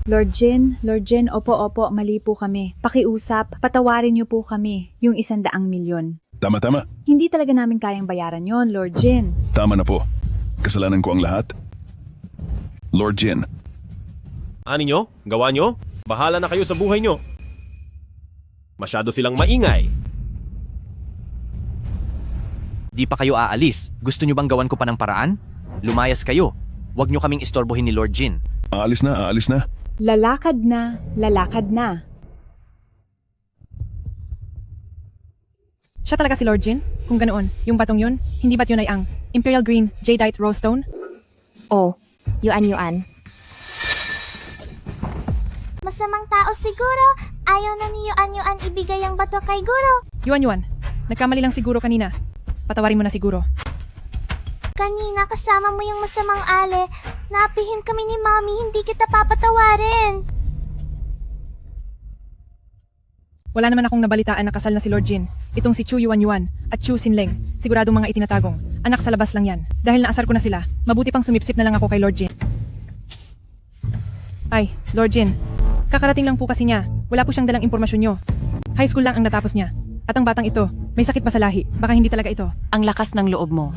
Lord Jin, opo, mali po kami. Pakiusap, patawarin niyo po kami, yung 100 milyon. Tama. Hindi talaga namin kayang bayaran yon, Lord Jin. Tama na po. Kasalanan ko ang lahat. Lord Jin. Ani nyo? Gawa nyo? Bahala na kayo sa buhay nyo. Masyado silang maingay. Di pa kayo aalis. Gusto nyo bang gawan ko pa ng paraan? Lumayas kayo. Huwag nyo kaming istorbohin ni Lord Jin. Aalis na. Lalakad na. Siya talaga si Lord Jin? Kung ganoon, yung batong yun, hindi ba't yun ay ang Imperial Green Jadeite Rose Stone? Oh, Yuan. Masamang tao siguro. Ayaw na ni Yuan ibigay ang bato kay Guro. Yuan, nagkamali lang siguro kanina. Patawarin mo na siguro. Kanina kasama mo yung masamang ale. Napihin kami ni Mami, hindi kita papatawarin. Wala naman akong nabalitaan na kasal na si Lord Jin. Itong si Chu Yuan at Chu Xinleng. Siguradong mga itinatagong. Anak sa labas lang yan. Dahil naasar ko na sila, mabuti pang sumipsip na lang ako kay Lord Jin. Ay, Lord Jin. Kakarating lang po kasi niya. Wala po siyang dalang impormasyon nyo. High school lang ang natapos niya. At ang batang ito, may sakit pa sa lahi. Baka hindi talaga ito. Ang lakas ng loob mo.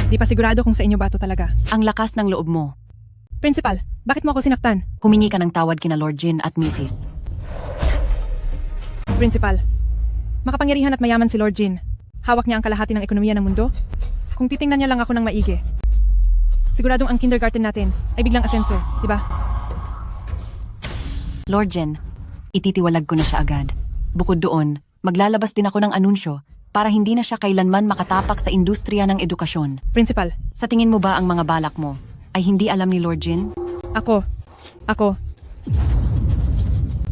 Di pa sigurado kung sa inyo ba ito talaga. Ang lakas ng loob mo. Principal, bakit mo ako sinaktan? Humingi ka ng tawad kina Lord Jin at Mrs. Principal, makapangyarihan at mayaman si Lord Jin. Hawak niya ang kalahati ng ekonomiya ng mundo. Kung titingnan niya lang ako ng maigi, siguradong ang kindergarten natin ay biglang asenso, di ba? Lord Jin, ititiwalag ko na siya agad. Bukod doon, maglalabas din ako ng anunsyo para hindi na siya kailanman makatapak sa industriya ng edukasyon. Principal, sa tingin mo ba ang mga balak mo ay hindi alam ni Lord Jin? Ako.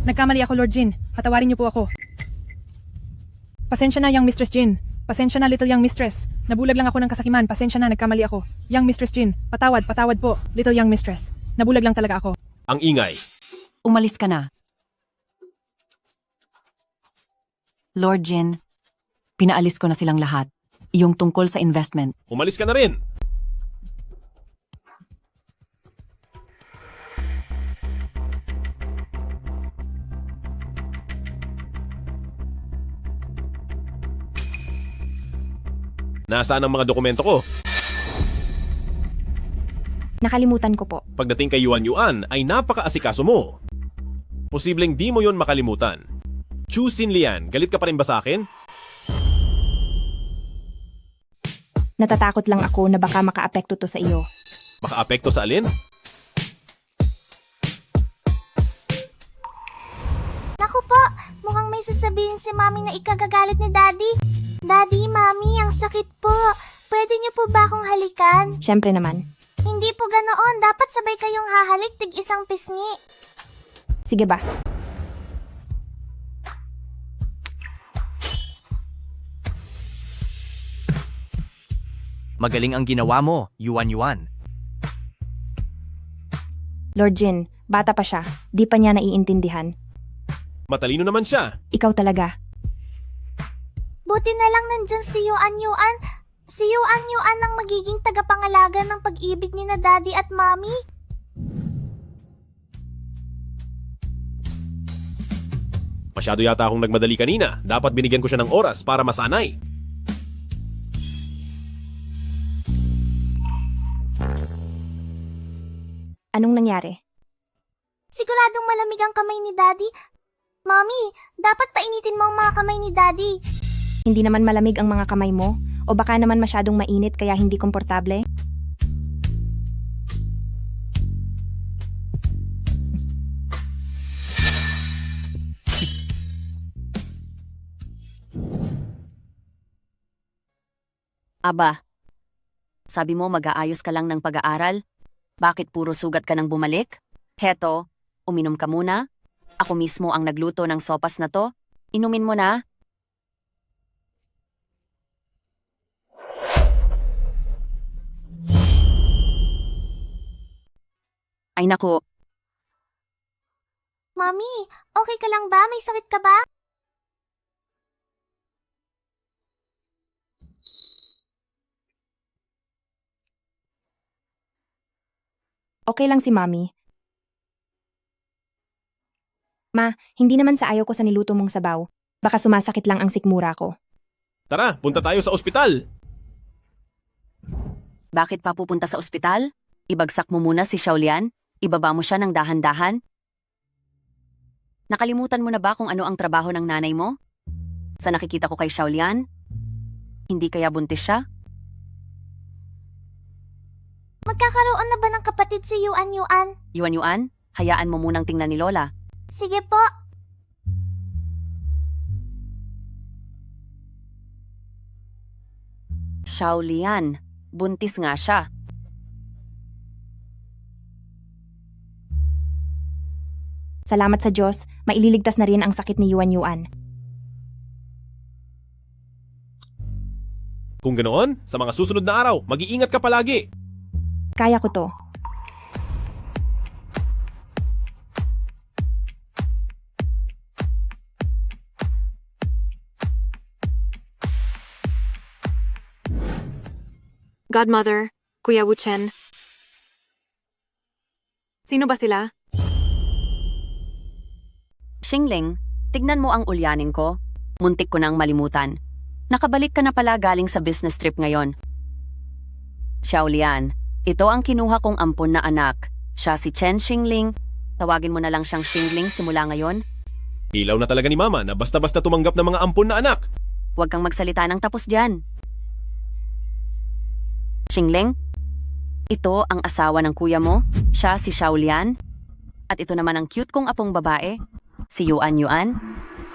Nagkamali ako, Lord Jin. Patawarin niyo po ako. Pasensya na, Young Mistress Jin. Pasensya na, Little Young Mistress. Nabulag lang ako ng kasakiman. Pasensya na, nagkamali ako. Young Mistress Jin, patawad po. Little Young Mistress. Nabulag lang talaga ako. Ang ingay. Umalis ka na. Lord Jin, pinaalis ko na silang lahat. Yung tungkol sa investment. Umalis ka na rin. Nasaan ang mga dokumento ko? Nakalimutan ko po. Pagdating kay Yuan Yuan ay napaka-asikaso mo. Posibleng di mo yon makalimutan. Chu Xinlian, galit ka pa rin ba sa akin? Natatakot lang ako na baka makaapekto to sa iyo. Makaapekto sa alin? Naku po, mukhang may sasabihin si Mami na ikagagalit ni Daddy. Daddy, Mami, ang sakit po. Pwede niyo po ba akong halikan? Siyempre naman. Hindi po ganoon. Dapat sabay kayong hahalik tig isang pisngi. Sige ba? Magaling ang ginawa mo, Yuan Yuan. Lord Jin, bata pa siya. Di pa niya naiintindihan. Matalino naman siya. Ikaw talaga. Buti na lang nandyan si Yuan Yuan. Si Yuan Yuan ang magiging tagapangalaga ng pag-ibig ni na Daddy at Mommy. Masyado yata akong nagmadali kanina. Dapat binigyan ko siya ng oras para masanay. Anong nangyari? Siguradong malamig ang kamay ni Daddy. Mommy, dapat painitin mo ang mga kamay ni Daddy. Hindi naman malamig ang mga kamay mo? O baka naman masyadong mainit kaya hindi komportable? Aba, sabi mo mag-aayos ka lang ng pag-aaral? Bakit puro sugat ka nang bumalik? Heto, uminom ka muna. Ako mismo ang nagluto ng sopas na to. Inumin mo na. Ay naku, Mommy, okay ka lang ba? May sakit ka ba? Okay lang si Mami. Ma, hindi naman sa ayaw ko sa niluto mong sabaw. Baka sumasakit lang ang sikmura ko. Tara, punta tayo sa ospital. bakit pa pupunta sa ospital? Ibagsak mo muna si Xiaolian? Ibaba mo siya ng dahan-dahan? Nakalimutan mo na ba kung ano ang trabaho ng nanay mo? Sa nakikita ko kay Xiaolian? Hindi kaya buntis siya? Magkakaroon na ba ng kapatid si Yuan Yuan? Yuan Yuan, hayaan mo munang tingnan ni Lola. Sige po. Xiaolian, buntis nga siya. Salamat sa Diyos, maililigtas na rin ang sakit ni Yuan Yuan. Kung ganoon, sa mga susunod na araw, mag-iingat ka palagi. Kaya ko to. Godmother, Kuya Wuchen. Sino ba sila? Xingling, tignan mo ang ulyanin ko. Muntik ko nang malimutan. Nakabalik ka na pala galing sa business trip ngayon. Xiaolian, ito ang kinuha kong ampon na anak. Siya si Chen Xingling. Tawagin mo na lang siyang Xingling simula ngayon. Ilaw na talaga ni Mama na basta-basta tumanggap ng mga ampon na anak. Huwag kang magsalita ng tapos dyan. Xingling, ito ang asawa ng kuya mo. Siya si Xiaolian. At ito naman ang cute kong apong babae. Si Yuan Yuan.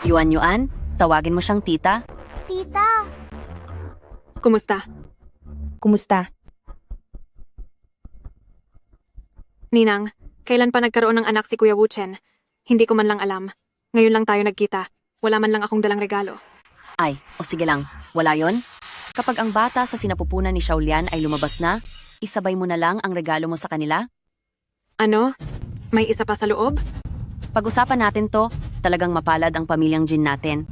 Yuan Yuan, tawagin mo siyang tita. Tita. Kumusta? Kumusta? Ninang, kailan pa nagkaroon ng anak si Kuya Wuchen? Hindi ko man lang alam. Ngayon lang tayo nagkita. Wala man lang akong dalang regalo. Ay, o sige lang, wala yon? Kapag ang bata sa sinapupunan ni Xiaolian ay lumabas na, isabay mo na lang ang regalo mo sa kanila? Ano? May isa pa sa loob? Pag-usapan natin to, talagang mapalad ang pamilyang Jin natin.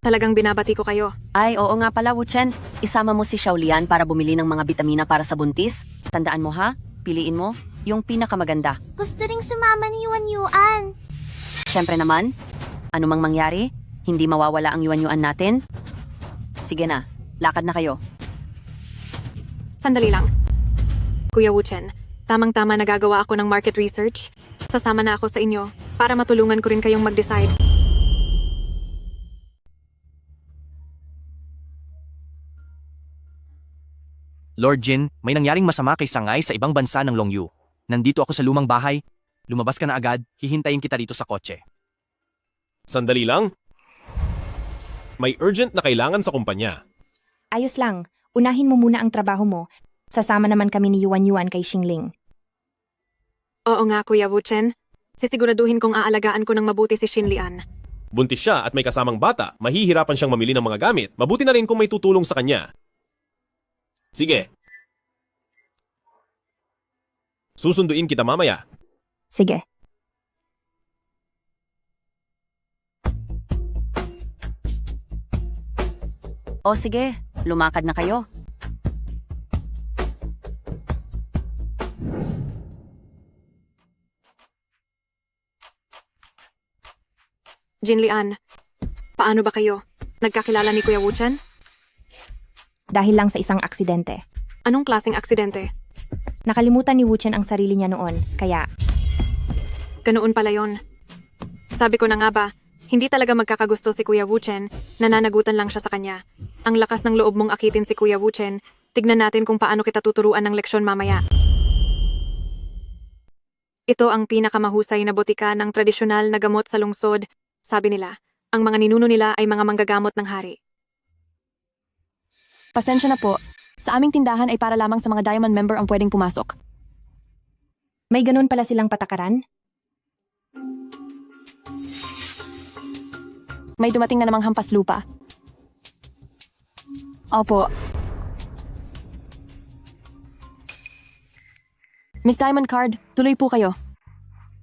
Talagang binabati ko kayo. Ay, oo nga pala, Wuchen. Isama mo si Xiaolian para bumili ng mga bitamina para sa buntis. Tandaan mo ha, piliin mo yung pinakamaganda. Gusto ring sumama ni Yuan. Siyempre naman, anumang mangyari, hindi mawawala ang yuan natin. Sige na, lakad na kayo. Sandali lang. Kuya Wuchen, tamang-tama nagagawa ako ng market research. Sasama na ako sa inyo para matulungan ko rin kayong mag-decide. Lord Jin, may nangyaring masama kay Sangay sa ibang bansa ng Longyu. Nandito ako sa lumang bahay. Lumabas ka na agad, hihintayin kita dito sa kotse. Sandali lang. May urgent na kailangan sa kumpanya. Ayos lang, unahin mo muna ang trabaho mo. Sasama naman kami ni Yuan kay Xingling. Oo nga, Kuya Wuchen. Sisiguraduhin kong aalagaan ko ng mabuti si Xinlian. Buntis siya at may kasamang bata, mahihirapan siyang mamili ng mga gamit. Mabuti na rin kung may tutulong sa kanya. Sige. Susunduin kita mamaya. Sige. O sige, lumakad na kayo. Jinlian, paano ba kayo? Nagkakilala ni Kuya Wuchen? Dahil lang sa isang aksidente. Anong klaseng aksidente? Nakalimutan ni Wuchen ang sarili niya noon, kaya... Ganoon pala yon. Sabi ko na nga ba, hindi talaga magkakagusto si Kuya Wuchen, nananagutan lang siya sa kanya. Ang lakas ng loob mong akitin si Kuya Wuchen, tignan natin kung paano kita tuturuan ng leksyon mamaya. Ito ang pinakamahusay na botika ng tradisyonal na gamot sa lungsod. Sabi nila, ang mga ninuno nila ay mga manggagamot ng hari. Pasensya na po. Sa aming tindahan ay para lamang sa mga Diamond member ang pwedeng pumasok. May ganun pala silang patakaran? May dumating na namang hampas lupa. Opo. Miss Diamond Card, tuloy po kayo.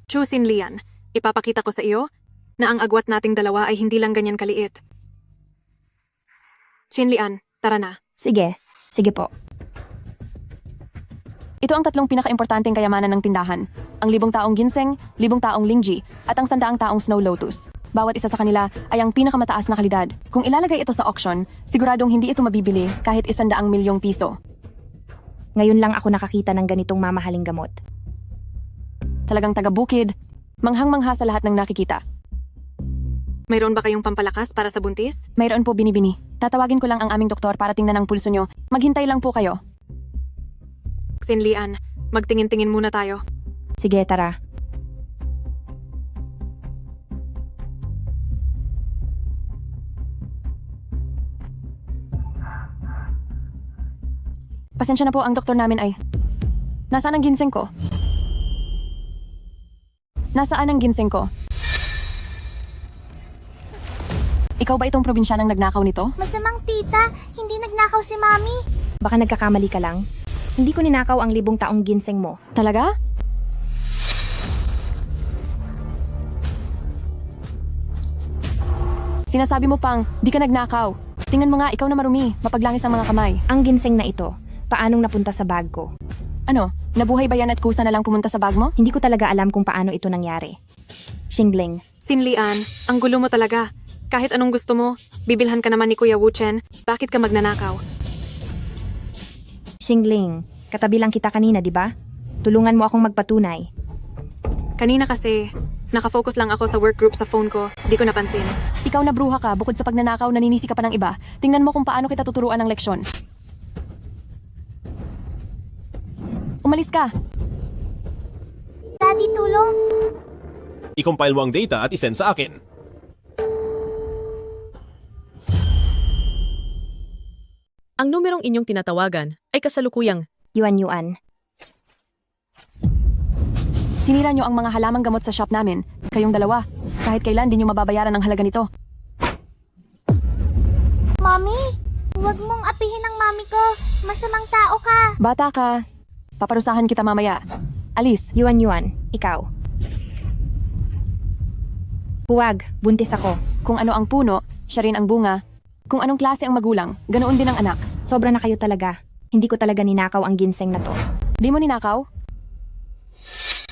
Chu Xinlian, ipapakita ko sa iyo na ang agwat nating dalawa ay hindi lang ganyan kaliit. Xinlian, tara na. Sige, sige po. Ito ang tatlong pinaka-importanteng kayamanan ng tindahan. Ang 1,000 taong ginseng, 1,000 taong lingji, at ang 100 taong snow lotus. Bawat isa sa kanila ay ang pinakamataas na kalidad. Kung ilalagay ito sa auction, siguradong hindi ito mabibili kahit 100 milyong piso. Ngayon lang ako nakakita ng ganitong mamahaling gamot. Talagang taga-bukid, manghang-mangha sa lahat ng nakikita. Mayroon ba kayong pampalakas para sa buntis? Mayroon po binibini. Tatawagin ko lang ang aming doktor para tingnan ang pulso nyo. Maghintay lang po kayo. Xinlian, magtingin-tingin muna tayo. Sige, tara. Pasensya na po, ang doktor namin ay... Nasaan ang ginseng ko? Nasaan ang ginseng ko? Ikaw ba itong probinsyanang nagnakaw nito? Masamang tita, hindi nagnakaw si Mami. Baka nagkakamali ka lang. Hindi ko ninakaw ang 1,000 taong ginseng mo. Talaga? Sinasabi mo pang, di ka nagnakaw. Tingnan mo nga, ikaw na marumi. Mapaglangis ang mga kamay. Ang ginseng na ito, paanong napunta sa bag ko? Ano? Nabuhay ba yan at kusa na lang pumunta sa bag mo? Hindi ko talaga alam kung paano ito nangyari. Xingling. Xinlian, ang gulo mo talaga. Kahit anong gusto mo, bibilhan ka naman ni Kuya Wuchen, bakit ka magnanakaw? Xingling, katabi lang kita kanina, di ba? Tulungan mo akong magpatunay. Kanina kasi, nakafocus lang ako sa work group sa phone ko, di ko napansin. Ikaw na bruha ka, bukod sa pagnanakaw, naninisi ka pa ng iba. Tingnan mo kung paano kita tuturuan ng leksyon. Umalis ka. Daddy, tulong. I-compile mo ang data at isend sa akin. Ang numerong inyong tinatawagan ay kasalukuyang Yuan. Sinira nyo ang mga halamang gamot sa shop namin. Kayong dalawa. Kahit kailan di nyo mababayaran ang halaga nito. Mommy, huwag mong apihin ang mami ko. Masamang tao ka. Bata ka. Paparusahan kita mamaya. Alis. Yuan, ikaw. Huwag, buntis ako. Kung ano ang puno, siya rin ang bunga. Kung anong klase ang magulang, ganoon din ang anak. Sobra na kayo talaga. Hindi ko talaga ninakaw ang ginseng na to. Di mo ninakaw?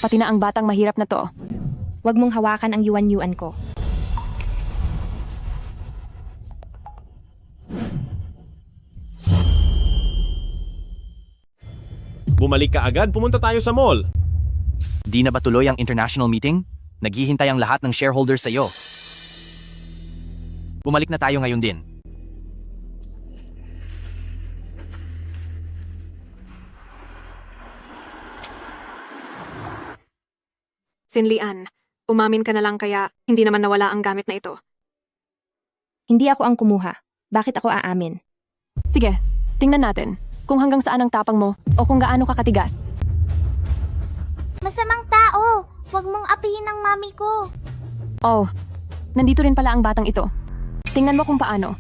Pati na ang batang mahirap na to. Huwag mong hawakan ang yuan ko. Bumalik ka agad, pumunta tayo sa mall. Di na ba tuloy ang international meeting? Naghihintay ang lahat ng shareholders sa iyo. Bumalik na tayo ngayon din. Sinlian, umamin ka na lang kaya hindi naman nawala ang gamit na ito. Hindi ako ang kumuha. Bakit ako aamin? Sige, tingnan natin kung hanggang saan ang tapang mo o kung gaano ka katigas. Masamang tao. Huwag mong apihin ang mami ko. Oh, nandito rin pala ang batang ito. Tingnan mo kung paano.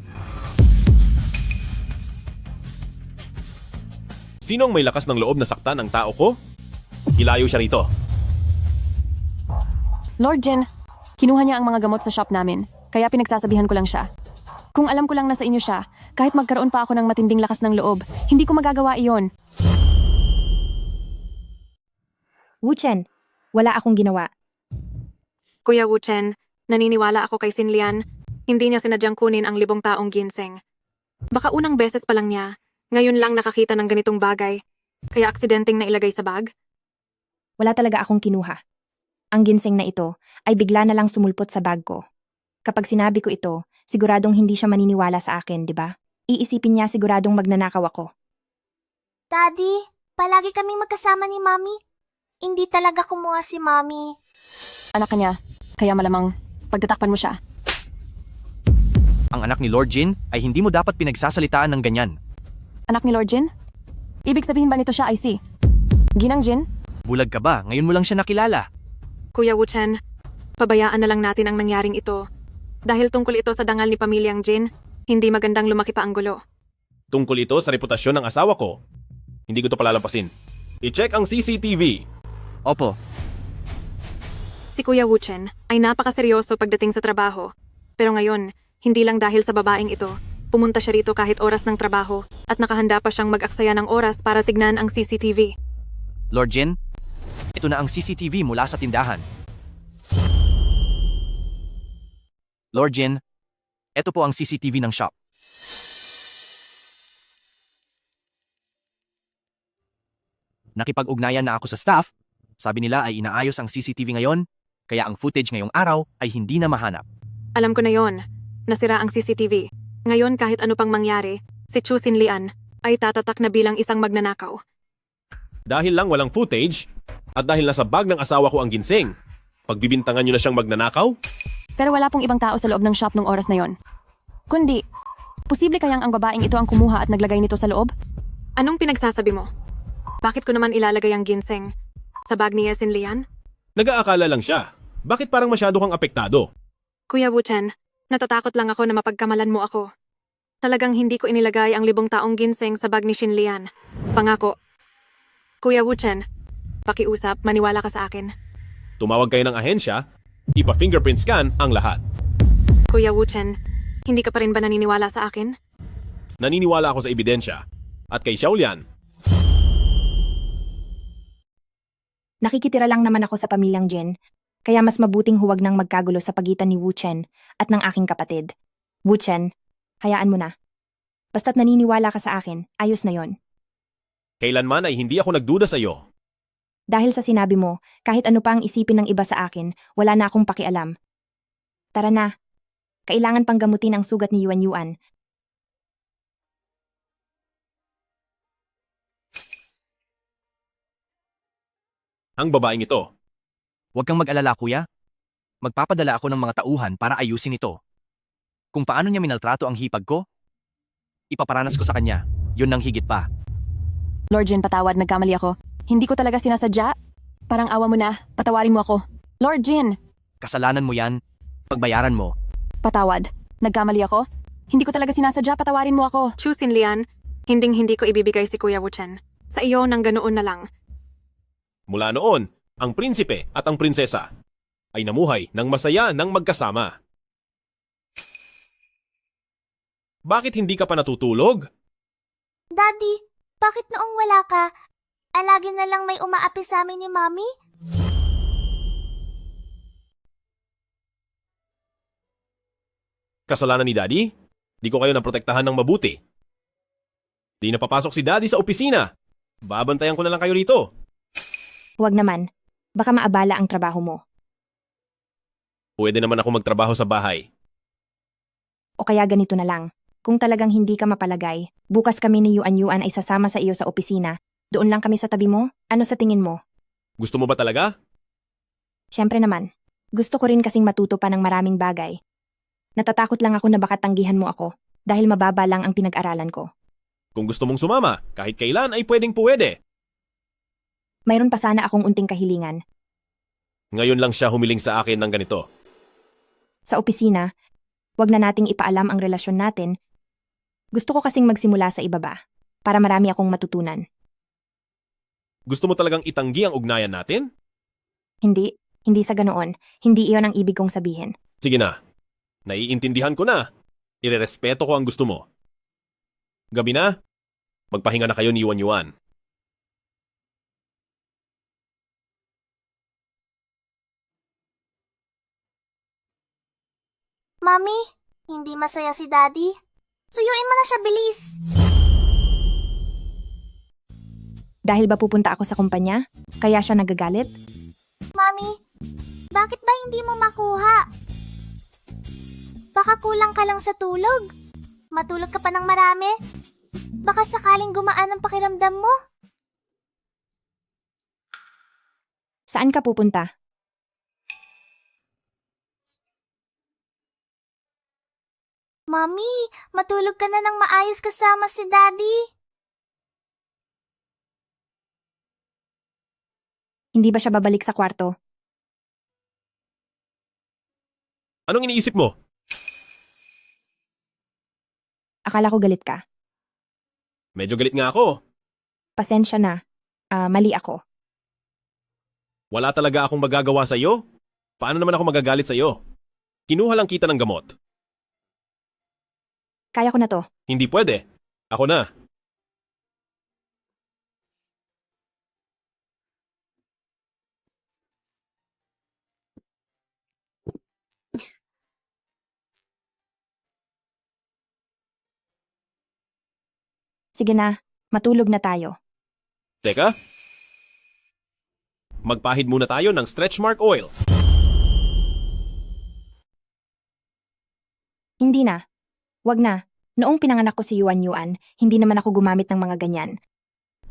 Sinong may lakas ng loob na saktan ang tao ko? Ilayo siya rito. Lord Jin, kinuha niya ang mga gamot sa shop namin, kaya pinagsasabihan ko lang siya. Kung alam ko lang na sa inyo siya, kahit magkaroon pa ako ng matinding lakas ng loob, hindi ko magagawa iyon. Wuchen, wala akong ginawa. Kuya Wuchen, naniniwala ako kay Sinlian. Hindi niya sinadyang kunin ang 5 taong ginseng. Baka unang beses pa lang niya, ngayon lang nakakita ng ganitong bagay, kaya aksidenteng nailagay sa bag. Wala talaga akong kinuha. Ang ginseng na ito ay bigla na lang sumulpot sa bag ko. Kapag sinabi ko ito, siguradong hindi siya maniniwala sa akin, di ba? Iisipin niya siguradong magnanakaw ako. Daddy, palagi kaming magkasama ni Mami. Hindi talaga kumuha si Mami. Anak ka niya, kaya malamang pagtatakpan mo siya. Ang anak ni Lord Jin ay hindi mo dapat pinagsasalitaan ng ganyan. Anak ni Lord Jin? Ibig sabihin ba nito siya ay si Ginang Jin? Bulag ka ba? Ngayon mo lang siya nakilala. Kuya Wuchen, pabayaan na lang natin ang nangyaring ito. Dahil tungkol ito sa dangal ni pamilyang Jin, hindi magandang lumaki pa ang gulo. Tungkol ito sa reputasyon ng asawa ko. Hindi ko ito palalampasin. I-check ang CCTV. Opo. Si Kuya Wuchen ay napakaseryoso pagdating sa trabaho. Pero ngayon, hindi lang dahil sa babaeng ito, pumunta siya rito kahit oras ng trabaho at nakahanda pa siyang mag-aksaya ng oras para tignan ang CCTV. Lord Jin, ito na ang CCTV mula sa tindahan. Lord Jin, ito po ang CCTV ng shop. Nakipag-ugnayan na ako sa staff. Sabi nila ay inaayos ang CCTV ngayon, kaya ang footage ngayong araw ay hindi na mahanap. Alam ko na yon. Nasira ang CCTV. Ngayon kahit ano pang mangyari, si Chu Sinlian ay tatatak na bilang isang magnanakaw. Dahil lang walang footage, at dahil nasa bag ng asawa ko ang ginseng, pagbibintangan niyo na siyang magnanakaw? Pero wala pong ibang tao sa loob ng shop nung oras na yon. Kundi, posible kayang ang babaeng ito ang kumuha at naglagay nito sa loob? Anong pinagsasabi mo? Bakit ko naman ilalagay ang ginseng sa bag ni Sinlian? Nag-aakala lang siya. Bakit parang masyado kang apektado? Kuya Wuchen, natatakot lang ako na mapagkamalan mo ako. Talagang hindi ko inilagay ang 5 taong ginseng sa bag ni Sinlian. Pangako. Kuya Wuchen, pakiusap, maniwala ka sa akin. Tumawag kayo ng ahensya, ipa-fingerprint scan ang lahat. Kuya Wuchen, hindi ka pa rin ba naniniwala sa akin? Naniniwala ako sa ebidensya. At kay Xiaolian, Nakikitira lang naman ako sa pamilyang Jin, kaya mas mabuting huwag nang magkagulo sa pagitan ni Wuchen at ng aking kapatid. Wuchen, hayaan mo na. Basta't naniniwala ka sa akin, ayos na yon. kailanman ay hindi ako nagduda sa iyo. Dahil sa sinabi mo, kahit ano pa ang isipin ng iba sa akin, wala na akong pakialam. Tara na. Kailangan pang gamutin ang sugat ni Yuan. Ang babaeng ito. Huwag kang mag-alala, kuya. Magpapadala ako ng mga tauhan para ayusin ito. Kung paano niya minaltrato ang hipag ko, ipaparanas ko sa kanya. Yun nang higit pa. Lord Jin, patawad, nagkamali ako. Hindi ko talaga sinasadya. Parang awa mo na, patawarin mo ako. Lord Jin! Kasalanan mo yan. Pagbayaran mo. Patawad, nagkamali ako. Hindi ko talaga sinasadya, patawarin mo ako. Chusin Lian, hindi ko ibibigay si Kuya Wuchen. Sa iyo nang ganoon na lang. Mula noon, ang prinsipe at ang prinsesa ay namuhay ng masaya ng magkasama. Bakit hindi ka pa natutulog? Daddy, bakit noong wala ka, lagi na lang may umaapi sa amin ni Mommy? Kasalanan ni Daddy? Di ko kayo naprotektahan ng mabuti. Di napapasok si Daddy sa opisina. Babantayan ko na lang kayo rito. Huwag naman. Baka maabala ang trabaho mo. Pwede naman ako magtrabaho sa bahay. O kaya ganito na lang. Kung talagang hindi ka mapalagay, bukas kami ni Yuan ay sasama sa iyo sa opisina. Doon lang kami sa tabi mo. Ano sa tingin mo? Gusto mo ba talaga? Siyempre naman. Gusto ko rin kasing matuto pa ng maraming bagay. Natatakot lang ako na baka tanggihan mo ako dahil mababa lang ang pinag-aralan ko. Kung gusto mong sumama, kahit kailan ay pwede. Mayroon pa sana akong unting kahilingan. Ngayon lang siya humiling sa akin ng ganito. Sa opisina, wag na nating ipaalam ang relasyon natin. Gusto ko kasing magsimula sa ibaba para marami akong matutunan. Gusto mo talagang itanggi ang ugnayan natin? Hindi sa ganoon. Hindi iyon ang ibig kong sabihin. Sige na. Naiintindihan ko na. Irerespeto ko ang gusto mo. Gabi na, magpahinga na kayo ni Yuan. Mommy, hindi masaya si Daddy. Suyuin mo na siya, bilis. Dahil ba pupunta ako sa kumpanya? Kaya siya nagagalit? Mommy, bakit ba hindi mo makuha? Baka kulang ka lang sa tulog. Matulog ka pa ng marami. Baka sakaling gumaan ang pakiramdam mo. Saan ka pupunta? Mommy, matulog ka na ng maayos kasama si Daddy. Hindi ba siya babalik sa kwarto? Anong iniisip mo? Akala ko galit ka. Medyo galit nga ako. Pasensya na. Mali ako. Wala talaga akong magagawa sa iyo. Paano naman ako magagalit sa iyo? Kinuha lang kita ng gamot. Kaya ko na to. Hindi pwede. Ako na. Sige na, matulog na tayo. Teka. Magpahid muna tayo ng stretch mark oil. Hindi na. Wag na. Noong pinanganak ko si Yuan, hindi naman ako gumamit ng mga ganyan.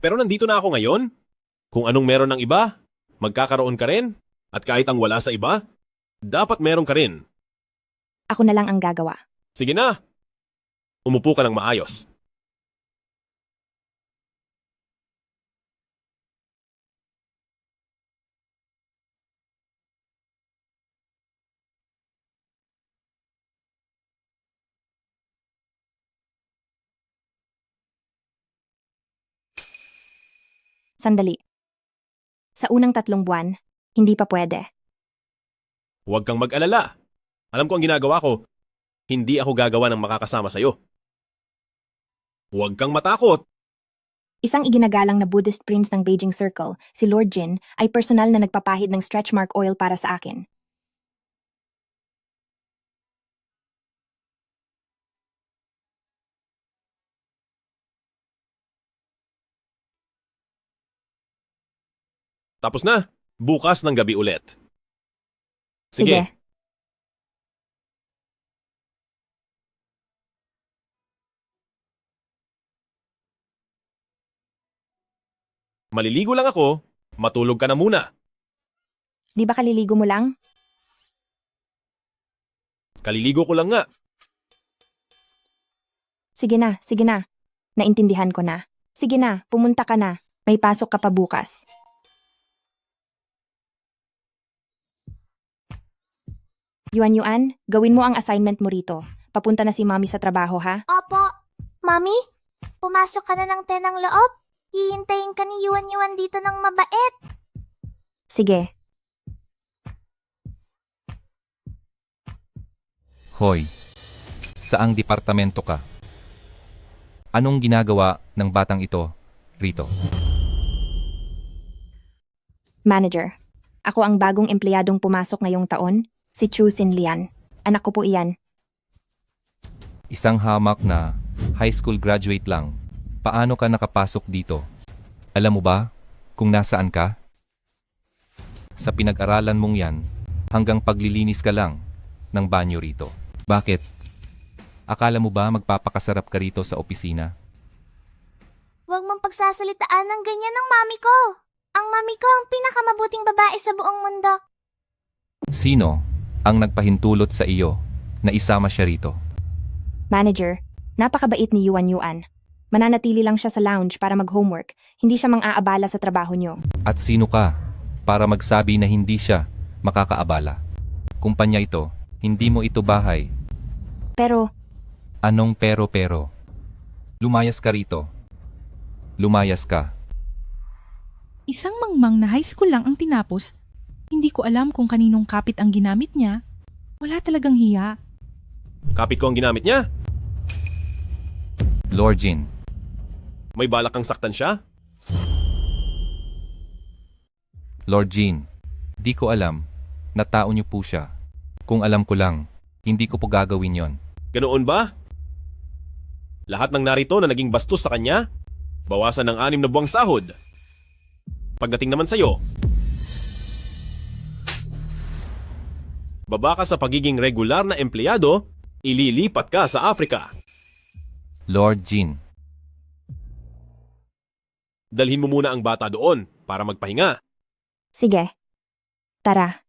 Pero nandito na ako ngayon. Kung anong meron ng iba, magkakaroon ka rin. At kahit ang wala sa iba, dapat meron ka rin. Ako na lang ang gagawa. Sige na. Umupo ka ng maayos. Sandali. Sa unang 3 buwan, hindi pa pwede. Huwag kang mag-alala. Alam ko ang ginagawa ko. Hindi ako gagawa ng makakasama sa'yo. Huwag kang matakot. Isang iginagalang na Buddhist prince ng Beijing Circle, si Lord Jin, ay personal na nagpapahid ng stretch mark oil para sa akin. Tapos na. Bukas ng gabi ulit. Sige. Maliligo lang ako. Matulog ka na muna. Di ba kaliligo mo lang? Kaliligo ko lang nga. Sige na. Naintindihan ko na. Sige na, pumunta ka na. May pasok ka pa bukas. Yuan, gawin mo ang assignment mo rito. papunta na si Mommy sa trabaho ha? Opo. Mami, pumasok ka na ng tenang loob. Hihintayin ka ni Yuan dito ng mabait. Sige. Hoy, saang departamento ka? Anong ginagawa ng batang ito rito? Manager, ako ang bagong empleyadong pumasok ngayong taon, si Chu Sin Lian. Anak ko po iyan. Isang hamak na high school graduate lang. Paano ka nakapasok dito? Alam mo ba kung nasaan ka? Sa pinag-aralan mong yan, hanggang paglilinis ka lang ng banyo rito. Bakit? Akala mo ba magpapakasarap ka rito sa opisina? Huwag mong pagsasalitaan ng ganyan ng mami ko. Ang mami ko ang pinakamabuting babae sa buong mundo. Sino ang nagpahintulot sa iyo na isama siya rito? Manager, napakabait ni Yuan. Mananatili lang siya sa lounge para mag-homework. Hindi siya mang-aabala sa trabaho niyo. At sino ka para magsabi na hindi siya makakaabala? Kumpanya ito, hindi mo ito bahay. Pero, Anong pero? Lumayas ka rito. Lumayas ka. Isang mangmang na high school lang ang tinapos. Hindi ko alam kung kaninong kapit ang ginamit niya. Wala talagang hiya. Kapit ko ang ginamit niya. Lord Jin, May balak kang saktan siya? Lord Jin, di ko alam na tao niyo po siya. Kung alam ko lang, hindi ko po gagawin yon. Ganoon ba? Lahat ng narito na naging bastos sa kanya, bawasan ng 6 na buwang sahod. Pagdating naman sa'yo, baba ka sa pagiging regular na empleyado, ililipat ka sa Africa. Lord Jin, Dalhin mo muna ang bata doon para magpahinga. sige. Tara.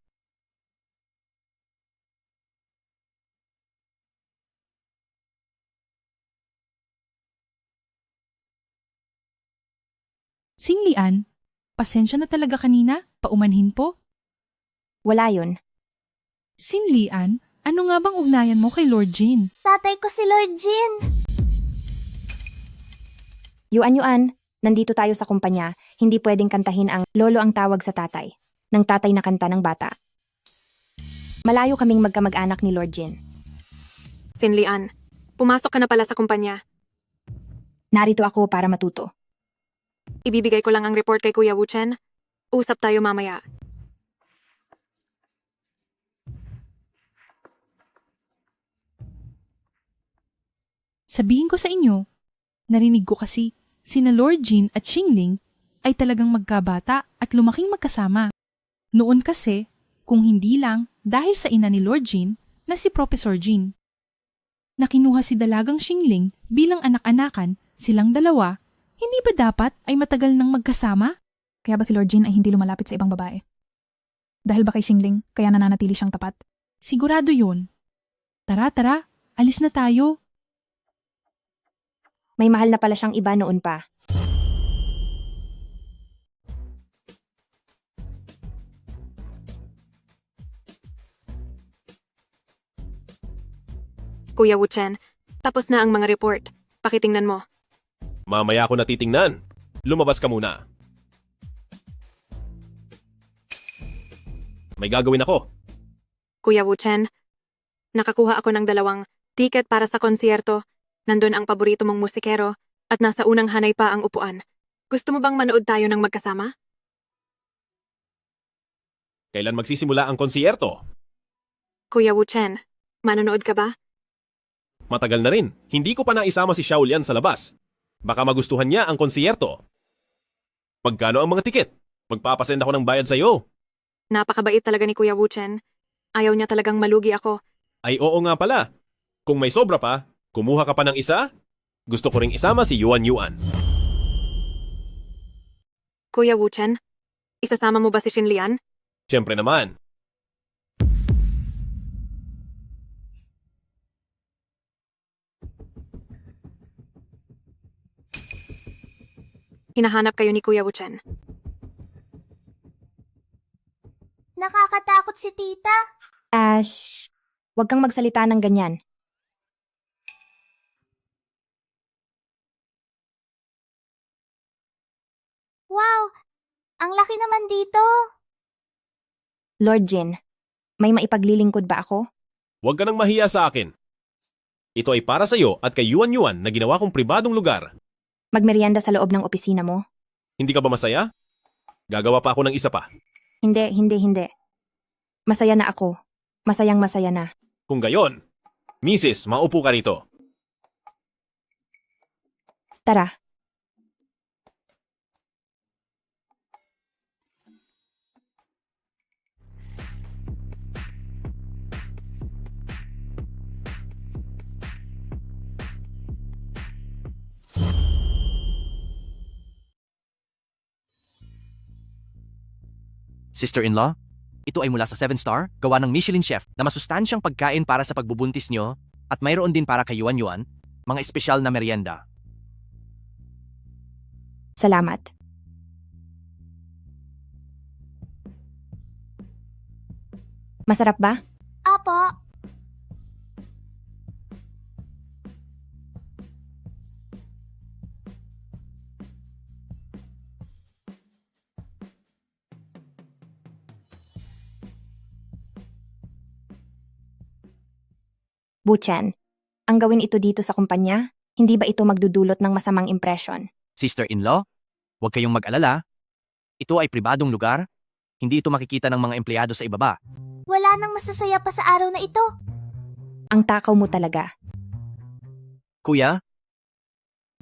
Singlian, pasensya na talaga kanina, paumanhin po. Wala yun. Sinlian, ano nga bang ugnayan mo kay Lord Jin? Tatay ko si Lord Jin. Yuan, nandito tayo sa kumpanya. Hindi pwedeng kantahin ang lolo ang tawag sa tatay. Ng tatay na kanta ng bata. Malayo kaming magkamag-anak ni Lord Jin. Sinlian, pumasok ka na pala sa kumpanya. Narito ako para matuto. Ibibigay ko lang ang report kay Kuya Wuchen. Usap tayo mamaya. Sabihin ko sa inyo, narinig ko kasi sina Lord Jin at Xingling ay talagang magkabata at lumaking magkasama. Noon kasi, kung hindi lang dahil sa ina ni Lord Jin na si Professor Jin. Nakinuha si Dalagang Xingling bilang anak-anakan, silang dalawa, hindi ba dapat ay matagal nang magkasama? Kaya ba si Lord Jin ay hindi lumalapit sa ibang babae? Dahil ba kay Xingling, kaya nananatili siyang tapat? Sigurado yun. Tara, alis na tayo. May mahal na pala siyang iba noon pa. Kuya Wuchen, tapos na ang mga report. Pakitingnan mo. Mamaya ako natitingnan. Lumabas ka muna. May gagawin ako. Kuya Wuchen, nakakuha ako ng 2 ticket para sa konsyerto. Nandun ang paborito mong musikero at nasa unang hanay pa ang upuan. Gusto mo bang manood tayo ng magkasama? Kailan magsisimula ang konsyerto? Kuya Wuchen, manonood ka ba? Matagal na rin. Hindi ko pa naisama si Xiaolian sa labas. Baka magustuhan niya ang konsyerto. Magkano ang mga tiket? Magpapasend ako ng bayad sa'yo. Napakabait talaga ni Kuya Wuchen. Ayaw niya talagang malugi ako. Ay oo nga pala. Kung may sobra pa, kumuha ka pa ng isa? Gusto ko ring isama si Yuan. Kuya Wuchen, isasama mo ba si Xinlian? Siyempre naman. Hinahanap kayo ni Kuya Wuchen. Nakakatakot si tita. Ash, wag kang magsalita ng ganyan. Wow! Ang laki naman dito! Lord Jin, may maipaglilingkod ba ako? Huwag ka nang mahiya sa akin. Ito ay para sa'yo at kay Yuan Yuan na ginawa kong pribadong lugar. Magmerienda sa loob ng opisina mo? Hindi ka ba masaya? Gagawa pa ako ng isa pa. Hindi. Masaya na ako. Masayang masaya na. Kung gayon, Mrs., maupo ka rito. Tara. Sister-in-law, ito ay mula sa 7-star, gawa ng Michelin chef na masustansyang pagkain para sa pagbubuntis nyo at mayroon din para kay Yuan Yuan, mga espesyal na merienda. Salamat. Masarap ba? Apo. Buchen, ang gawin ito dito sa kumpanya, hindi ba ito magdudulot ng masamang impresyon? Sister-in-law, huwag kayong mag-alala. Ito ay pribadong lugar. Hindi ito makikita ng mga empleyado sa ibaba. Wala nang masasaya pa sa araw na ito. Ang takaw mo talaga. Kuya,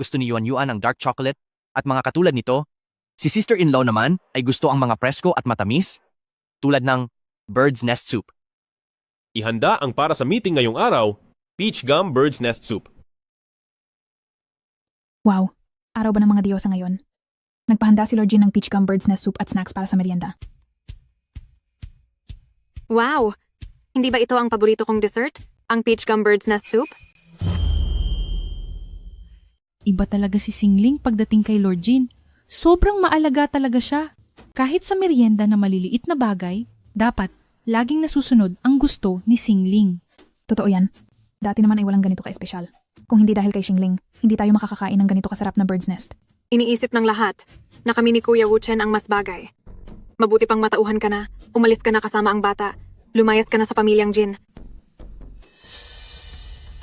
gusto ni Yuan Yuan ang dark chocolate at mga katulad nito. Si sister-in-law naman ay gusto ang mga presko at matamis, tulad ng bird's nest soup. Ihanda ang para sa meeting ngayong araw, peach gum bird's nest soup. Wow, araw ba ng mga diyosa ngayon? Nagpahanda si Lord Jin ng peach gum bird's nest soup at snacks para sa merienda. Wow! Hindi ba ito ang paborito kong dessert? Ang peach gum bird's nest soup? Iba talaga si Singling pagdating kay Lord Jin. Sobrang maalaga talaga siya. Kahit sa merienda na maliliit na bagay, dapat laging nasusunod ang gusto ni Singling. Totoo yan. Dati naman ay walang ganito ka-espesyal. Kung hindi dahil kay Xingling, hindi tayo makakakain ng ganito kasarap na bird's nest. Iniisip ng lahat na kami ni Kuya Wuchen ang mas bagay. Mabuti pang matauhan ka na, umalis ka na kasama ang bata, lumayas ka na sa pamilyang Jin.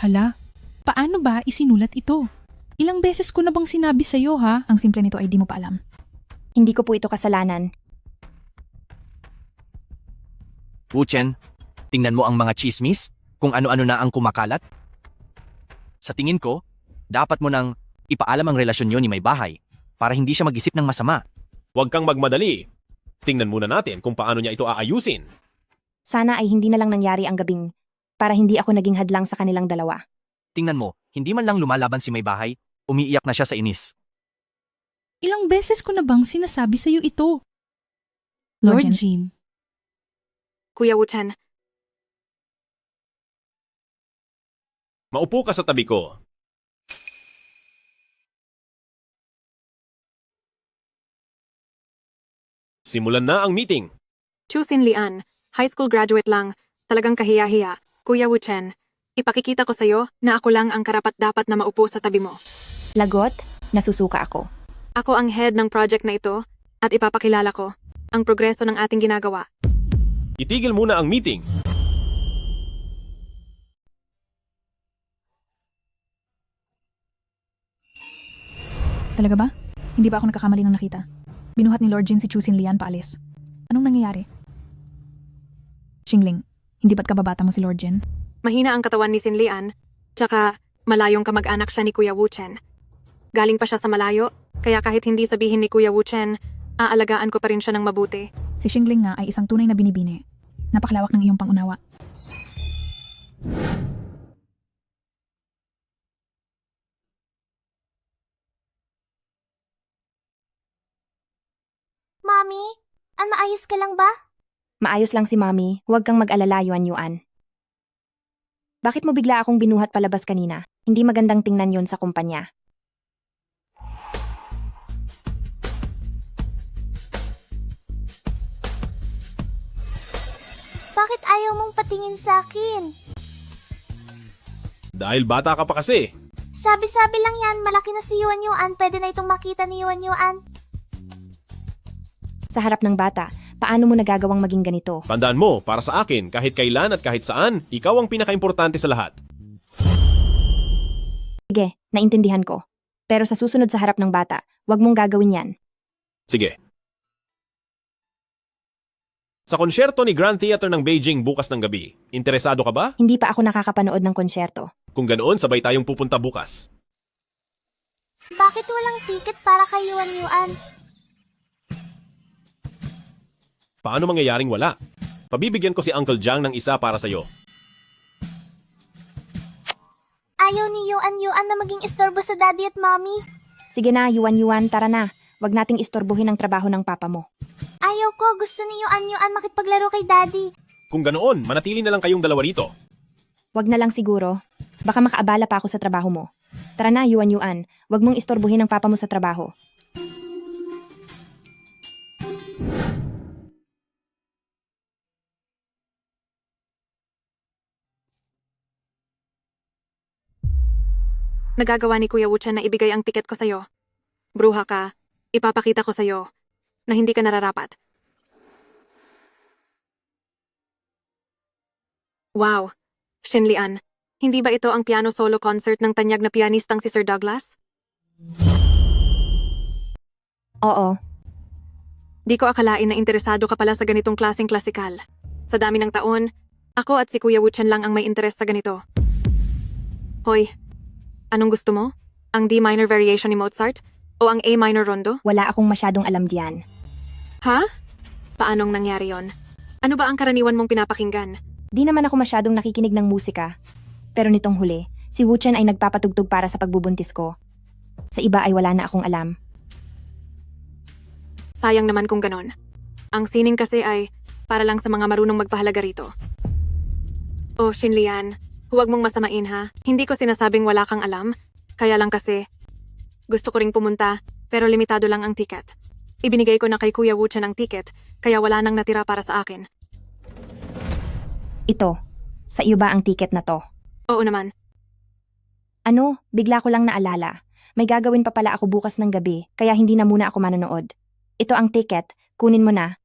Hala, paano ba isinulat ito? Ilang beses ko na bang sinabi sa'yo ha? Ang simple nito ay di mo pa alam. Hindi ko po ito kasalanan. Wuchen, tingnan mo ang mga chismis, kung ano-ano na ang kumakalat. Sa tingin ko, dapat mo nang ipaalam ang relasyon nyo ni may bahay para hindi siya mag-isip ng masama. Huwag kang magmadali. Tingnan muna natin kung paano niya ito aayusin. Sana ay hindi na lang nangyari ang gabing para hindi ako naging hadlang sa kanilang dalawa. Tingnan mo, hindi man lang lumalaban si may bahay, umiiyak na siya sa inis. Ilang beses ko na bang sinasabi sa'yo ito? Lord Lord Jin. Jin. Kuya Wuchen, Maupo ka sa tabi ko. Simulan na ang meeting. Chusin Lian, high school graduate lang, talagang kahiya-hiya. Kuya Wuchen, ipakikita ko sa'yo na ako lang ang karapat-dapat na maupo sa tabi mo. Lagot, nasusuka ako. Ako ang head ng project na ito at ipapakilala ko ang progreso ng ating ginagawa. Itigil muna ang meeting. Talaga ba? Hindi ba ako nagkakamali ng nakita? Binuhat ni Lord Jin si Chusin Lian paalis. Anong nangyayari? Xingling, hindi ba't kababata mo si Lord Jin? Mahina ang katawan ni Sin Lian, tsaka malayong kamag-anak siya ni Kuya Wuchen. Galing pa siya sa malayo, kaya kahit hindi sabihin ni Kuya Wuchen, aalagaan ko pa rin siya ng mabuti. Si Xingling nga ay isang tunay na binibini. Napakalawak ng iyong pangunawa. Mami, maayos ka lang ba? Maayos lang si Mami, huwag kang mag-alala, Yuan Yuan. Bakit mo bigla akong binuhat palabas kanina? Hindi magandang tingnan yon sa kumpanya. Bakit ayaw mong patingin sa akin? Dahil bata ka pa kasi. Sabi-sabi lang yan, malaki na si Yuan Yuan, pwede na itong makita ni Yuan Yuan. Sa harap ng bata, paano mo nagagawang maging ganito? Tandaan mo, para sa akin, kahit kailan at kahit saan, ikaw ang pinakaimportante sa lahat. Sige, naintindihan ko. Pero sa susunod sa harap ng bata, wag mong gagawin yan. Sige. Sa konsyerto ni Grand Theater ng Beijing bukas ng gabi, interesado ka ba? Hindi pa ako nakakapanood ng konsyerto. Kung ganoon, sabay tayong pupunta bukas. Bakit walang ticket para kay Yuan? Paano mangyayaring wala? Pabibigyan ko si Uncle Jiang ng isa para sa'yo. Ayaw ni Yuan na maging istorbo sa daddy at mommy. Sige na, Yuan, tara na. Wag nating istorbohin ang trabaho ng papa mo. Ayaw ko, gusto ni Yuan makipaglaro kay daddy. Kung ganoon, manatili na lang kayong dalawa rito. Wag na lang siguro. Baka makaabala pa ako sa trabaho mo. Tara na, Yuan. Wag mong istorbohin ang papa mo sa trabaho. Nagagawa ni Kuya Wuchen na ibigay ang tiket ko sa'yo. Bruha ka, ipapakita ko sa'yo na hindi ka nararapat. Wow, Shinlian, hindi ba ito ang piano solo concert ng tanyag na pianistang si Sir Douglas? Oo. Di ko akalain na interesado ka pala sa ganitong klaseng klasikal. Sa dami ng taon, ako at si Kuya Wuchen lang ang may interes sa ganito. Hoy, anong gusto mo? Ang D minor variation ni Mozart? O ang A minor rondo? Wala akong masyadong alam diyan. Ha? Paanong nangyari yon? Ano ba ang karaniwan mong pinapakinggan? Di naman ako masyadong nakikinig ng musika. Pero nitong huli, si Wuchen ay nagpapatugtog para sa pagbubuntis ko. Sa iba ay wala na akong alam. Sayang naman kung ganon. Ang sining kasi ay para lang sa mga marunong magpahalaga rito. Oh, Shinlian, huwag mong masamain ha. Hindi ko sinasabing wala kang alam. Kaya lang kasi, gusto ko ring pumunta, pero limitado lang ang ticket. Ibinigay ko na kay Kuya Wuchen ang ticket, kaya wala nang natira para sa akin. Ito, sa iyo ba ang ticket na to? Oo naman. Ano, bigla ko lang naalala. May gagawin pa pala ako bukas ng gabi, kaya hindi na muna ako manonood. Ito ang ticket, kunin mo na.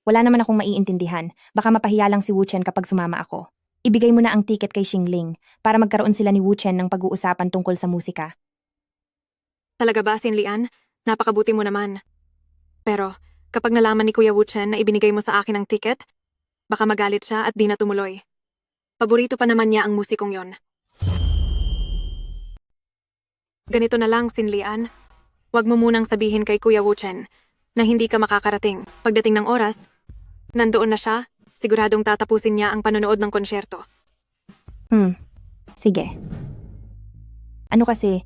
Wala naman akong maiintindihan, baka mapahiya lang si Wuchen kapag sumama ako. Ibigay mo na ang ticket kay Xingling para magkaroon sila ni Wuchen ng pag-uusapan tungkol sa musika. Talaga ba, Sinlian? Napakabuti mo naman. Pero, kapag nalaman ni Kuya Wuchen na ibinigay mo sa akin ang ticket, baka magalit siya at di na tumuloy. Paborito pa naman niya ang musikong yon. Ganito na lang, Sinlian. Huwag mo munang sabihin kay Kuya Wuchen na hindi ka makakarating. Pagdating ng oras, nandoon na siya, siguradong tatapusin niya ang panonood ng konsyerto. Sige. Ano kasi,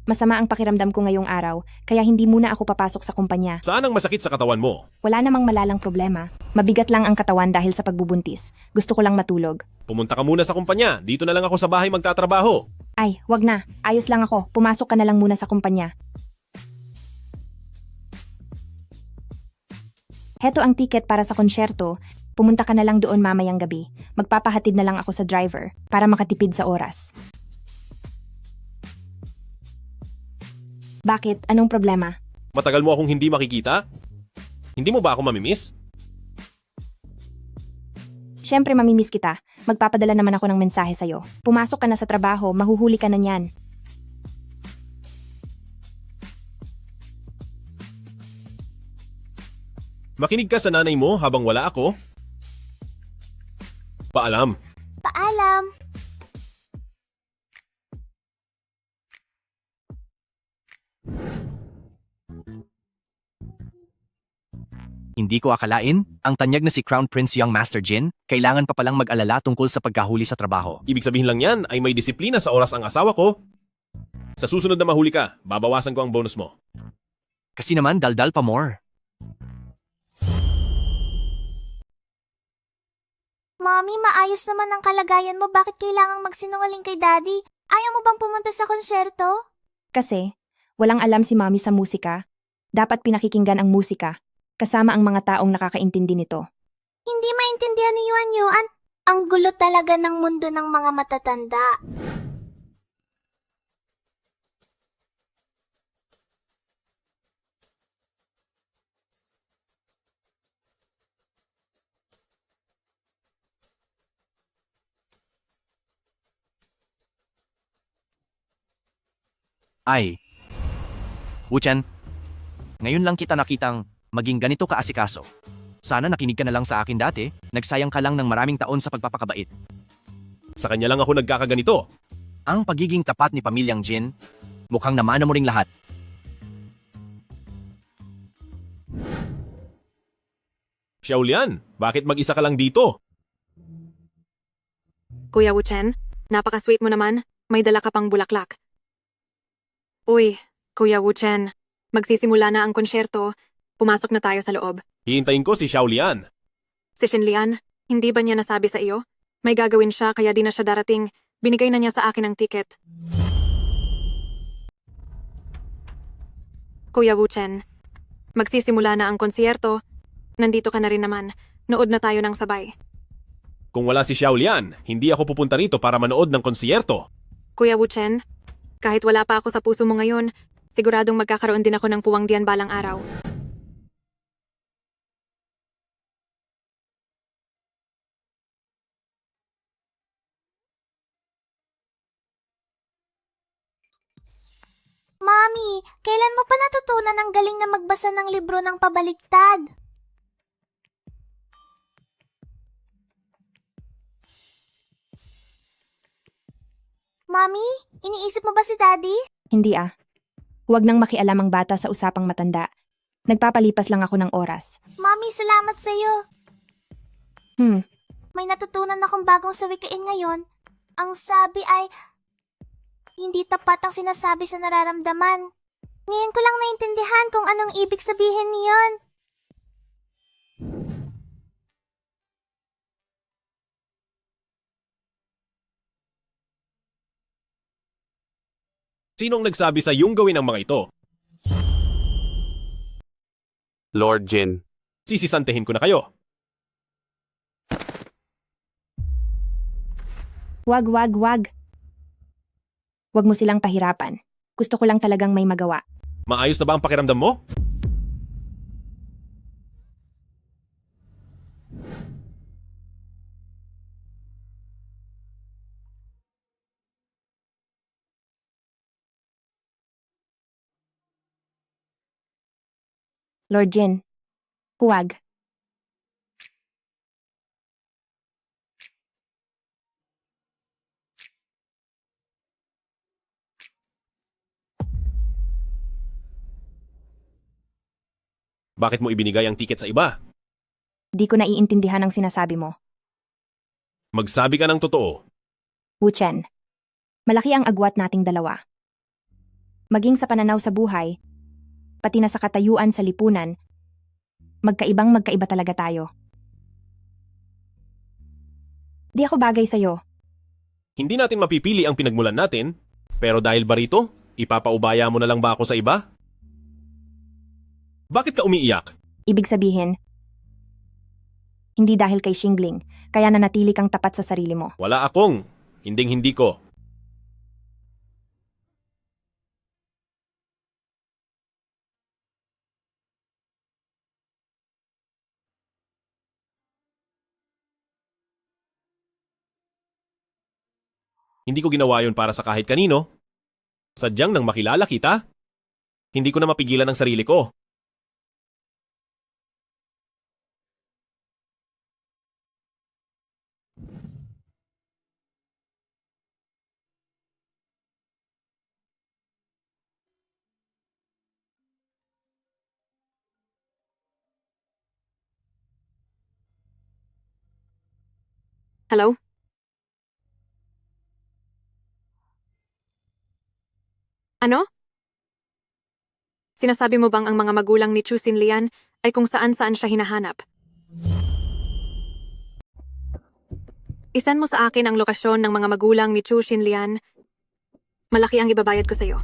masama ang pakiramdam ko ngayong araw, kaya hindi muna ako papasok sa kumpanya. Saan ang masakit sa katawan mo? Wala namang malalang problema. Mabigat lang ang katawan dahil sa pagbubuntis. Gusto ko lang matulog. Pumunta ka muna sa kumpanya. Dito na lang ako sa bahay magtatrabaho. Ay, wag na. Ayos lang ako. Pumasok ka na lang muna sa kumpanya. Heto ang ticket para sa konsyerto. Pumunta ka na lang doon mamayang gabi. Magpapahatid na lang ako sa driver para makatipid sa oras. Bakit? Anong problema? Matagal mo akong hindi makikita? Hindi mo ba ako mamimiss? Siyempre mamimiss kita. Magpapadala naman ako ng mensahe sa'yo. Pumasok ka na sa trabaho, mahuhuli ka na niyan. Makinig ka sa nanay mo habang wala ako. Paalam. Paalam. Hindi ko akalain, ang tanyag na si Crown Prince Young Master Jin, kailangan pa palang mag-alala tungkol sa pagkahuli sa trabaho. Ibig sabihin lang yan ay may disiplina sa oras ang asawa ko. Sa susunod na mahuli ka, babawasan ko ang bonus mo. Kasi naman daldal pa more. Mommy, maayos naman ang kalagayan mo. Bakit kailangang magsinungaling kay Daddy? Ayaw mo bang pumunta sa konsyerto? Kasi, walang alam si Mommy sa musika. Dapat pinakikinggan ang musika, kasama ang mga taong nakakaintindi nito. Hindi maintindihan ni Yuan. Ang gulo talaga ng mundo ng mga matatanda. Ay. Wuchen, ngayon lang kita nakitang maging ganito kaasikaso. Sana nakinig ka na lang sa akin dati, nagsayang ka lang ng maraming taon sa pagpapakabait. Sa kanya lang ako nagkakaganito. Ang pagiging tapat ni Pamilyang Jin, mukhang namana mo ring lahat. Xiaolian, bakit mag-isa ka lang dito? Kuya Wuchen, napaka-sweet mo naman. May dala ka pang bulaklak. Uy, Kuya Wuchen, magsisimula na ang konsyerto. Pumasok na tayo sa loob. Hihintayin ko si Xiaolian. Si Shinlian, hindi ba niya nasabi sa iyo? May gagawin siya kaya di na siya darating. Binigay na niya sa akin ang ticket. Kuya Wuchen, magsisimula na ang konsyerto. Nandito ka na rin naman. Nood na tayo ng sabay. Kung wala si Xiaolian, hindi ako pupunta rito para manood ng konsierto. Kuya Wuchen, kahit wala pa ako sa puso mo ngayon, siguradong magkakaroon din ako ng puwang diyan balang araw. Mami, kailan mo pa natutunan ang galing na magbasa ng libro ng pabaliktad? Mami, iniisip mo ba si Daddy? Hindi ah. Huwag nang makialam ang bata sa usapang matanda. Nagpapalipas lang ako ng oras. Mami, salamat sa'yo. May natutunan akong bagong sawikain ngayon. Ang sabi ay, hindi tapat ang sinasabi sa nararamdaman. Ngayon ko lang naintindihan kung anong ibig sabihin niyon. Sinong nagsabi sa iyong gawin ang mga ito? Lord Jin. Sisisantehin ko na kayo. Wag. Wag mo silang pahirapan. Gusto ko lang talagang may magawa. Maayos na ba ang pakiramdam mo? Lord Jin, huwag. Bakit mo ibinigay ang tiket sa iba? Di ko naiintindihan ang sinasabi mo. Magsabi ka ng totoo. Wuchen, malaki ang agwat nating dalawa. Maging sa pananaw sa buhay, pati na sa katayuan sa lipunan, magkaiba talaga tayo. Di ako bagay sa'yo. Hindi natin mapipili ang pinagmulan natin, pero dahil ba rito, ipapaubaya mo na lang ba ako sa iba? Bakit ka umiiyak? Ibig sabihin, hindi dahil kay Xingling, kaya nanatili kang tapat sa sarili mo. Wala akong. Hinding-hindi ko. Hindi ko ginawa yun para sa kahit kanino. Sadyang nang makilala kita, hindi ko na mapigilan ang sarili ko. Hello? Ano? Sinasabi mo bang ang mga magulang ni Chu Xinlian ay kung saan-saan siya hinahanap? Isan mo sa akin ang lokasyon ng mga magulang ni Chu Xinlian. Malaki ang ibabayad ko sa'yo.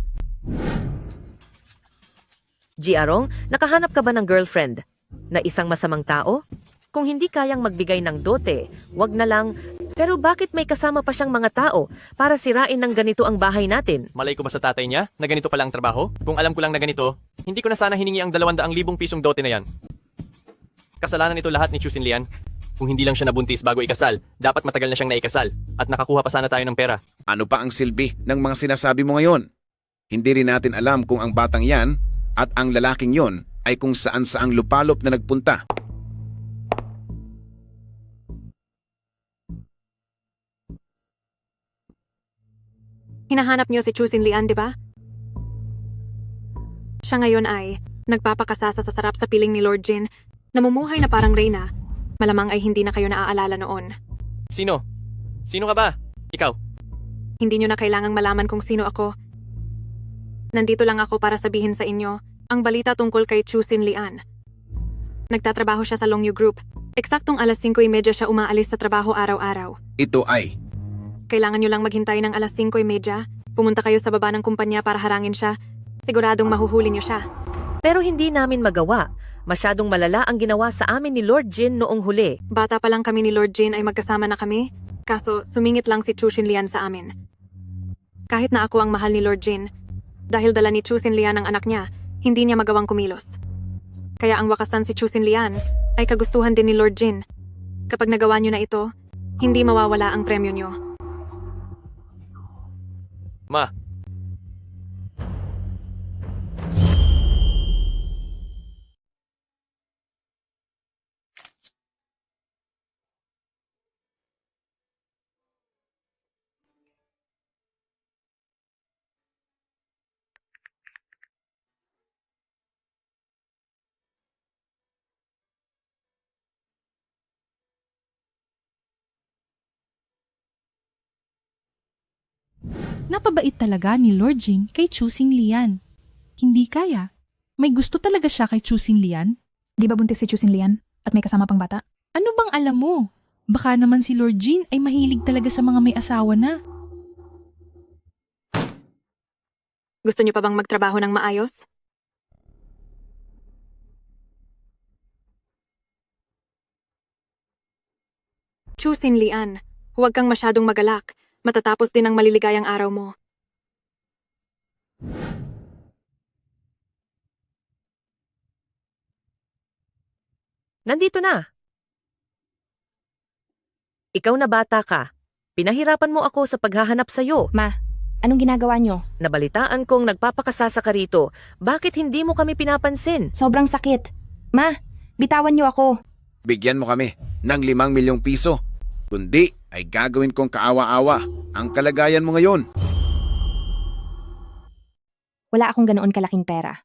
Jiarong, nakahanap ka ba ng girlfriend? Na isang masamang tao? Kung hindi kayang magbigay ng dote, wag na lang. Pero bakit may kasama pa siyang mga tao para sirain ng ganito ang bahay natin? Malay ko ba sa tatay niya na ganito pala ang trabaho? Kung alam ko lang na ganito, hindi ko na sana hiningi ang 200,000 pisong dote na yan. Kasalanan ito lahat ni Chu Xinlian. Kung hindi lang siya nabuntis bago ikasal, dapat matagal na siyang naikasal at nakakuha pa sana tayo ng pera. Ano pa ang silbi ng mga sinasabi mo ngayon? Hindi rin natin alam kung ang batang yan at ang lalaking yon ay kung saan saang lupalop na nagpunta. Hinahanap niyo si Chusin Lian, di ba? Siya ngayon ay nagpapakasasa sa sarap sa piling ni Lord Jin, namumuhay na parang reyna. Malamang ay hindi na kayo naaalala noon. Sino? Sino ka ba? Ikaw? Hindi niyo na kailangang malaman kung sino ako. Nandito lang ako para sabihin sa inyo ang balita tungkol kay Chusin Lian. Nagtatrabaho siya sa Longyu Group. Eksaktong alas 5:30 siya umaalis sa trabaho araw-araw. Ito ay... Kailangan nyo lang maghintay ng alas 5:30. Pumunta kayo sa baba ng kumpanya para harangin siya. Siguradong mahuhuli nyo siya. Pero hindi namin magawa. Masyadong malala ang ginawa sa amin ni Lord Jin noong huli. Bata pa lang kami ni Lord Jin ay magkasama na kami. Kaso sumingit lang si Chusin Lian sa amin. Kahit na ako ang mahal ni Lord Jin, dahil dala ni Chusin Lian ang anak niya, hindi niya magawang kumilos. Kaya ang wakasan si Chusin Lian ay kagustuhan din ni Lord Jin. Kapag nagawa nyo na ito, hindi mawawala ang premyo nyo. Ma, Napabait talaga ni Lord Jin kay Chusin Lian. Hindi kaya. May gusto talaga siya kay Chusin Lian? Di ba buntis si Chusin Lian at may kasama pang bata? Ano bang alam mo? Baka naman si Lord Jin ay mahilig talaga sa mga may asawa na. Gusto nyo pa bang magtrabaho ng maayos? Chusin Lian, huwag kang masyadong magalak. Matatapos din ang maliligayang araw mo. Nandito na. Ikaw na bata ka. Pinahirapan mo ako sa paghahanap sa'yo. Ma, anong ginagawa nyo? Nabalitaan kong nagpapakasasa ka rito. Bakit hindi mo kami pinapansin? Sobrang sakit. Ma, bitawan nyo ako. Bigyan mo kami ng 5 milyong piso. Kundi ay gagawin kong kaawa-awa ang kalagayan mo ngayon. Wala akong ganoon kalaking pera.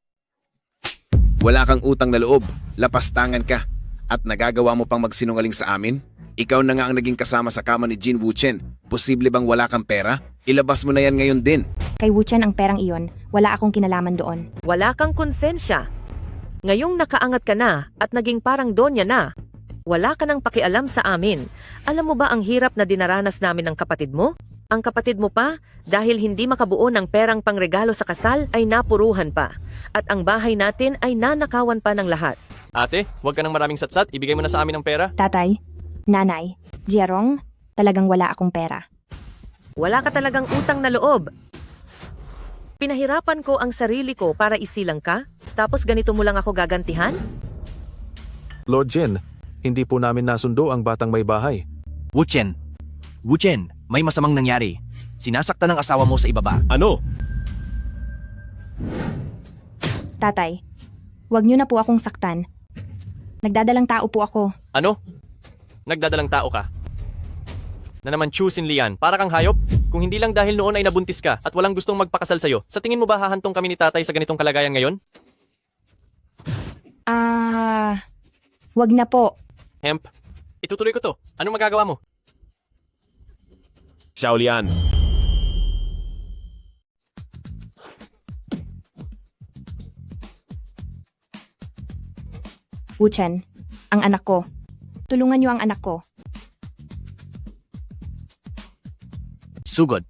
Wala kang utang na loob, lapastangan ka, at nagagawa mo pang magsinungaling sa amin? Ikaw na nga ang naging kasama sa kama ni Jin Wuchen. Posible bang wala kang pera? Ilabas mo na yan ngayon din. Kay Wuchen ang perang iyon, wala akong kinalaman doon. Wala kang konsensya. Ngayong nakaangat ka na at naging parang donya na. Wala ka nang pakialam sa amin. Alam mo ba ang hirap na dinaranas namin ng kapatid mo? Ang kapatid mo pa, dahil hindi makabuo ng perang pangregalo sa kasal, ay napuruhan pa. At ang bahay natin ay nanakawan pa ng lahat. ate, huwag ka nang maraming satsat. Ibigay mo na sa amin ang pera. Tatay, nanay, Jerong, talagang wala akong pera. Wala ka talagang utang na loob. Pinahirapan ko ang sarili ko para isilang ka, tapos ganito mo lang ako gagantihan? Lord Jin, hindi po namin nasundo ang batang may bahay. Wuchen, may masamang nangyari. Sinasaktan ng asawa mo sa ibaba. Ano? Tatay, wag nyo na po akong saktan. Nagdadalang tao po ako. Ano? Nagdadalang tao ka? Na naman Chusin Lian, para kang hayop? Kung hindi lang dahil noon ay nabuntis ka at walang gustong magpakasal sa'yo, sa tingin mo ba hahantong kami ni tatay sa ganitong kalagayan ngayon? Wag na po. Hemp, itutuloy ko to. Anong magagawa mo? Xiaolian. Wuchen, ang anak ko. Tulungan niyo ang anak ko. Sugod.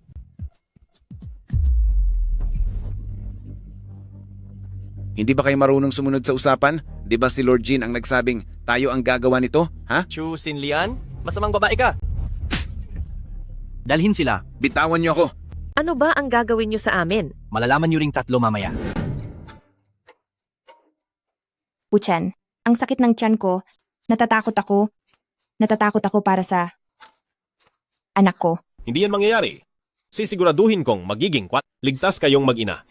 Hindi ba kayo marunong sumunod sa usapan? Di ba si Lord Jin ang nagsabing tayo ang gagawa nito? Ha? Chusin Lian, masamang babae ka. Dalhin sila. Bitawan niyo ako. Ano ba ang gagawin niyo sa amin? Malalaman niyo ring tatlo mamaya. Wuchen, ang sakit ng tiyan ko. Natatakot ako. Natatakot ako para sa anak ko. Hindi yan mangyayari. Sisiguraduhin kong magiging ligtas kayong mag-ina.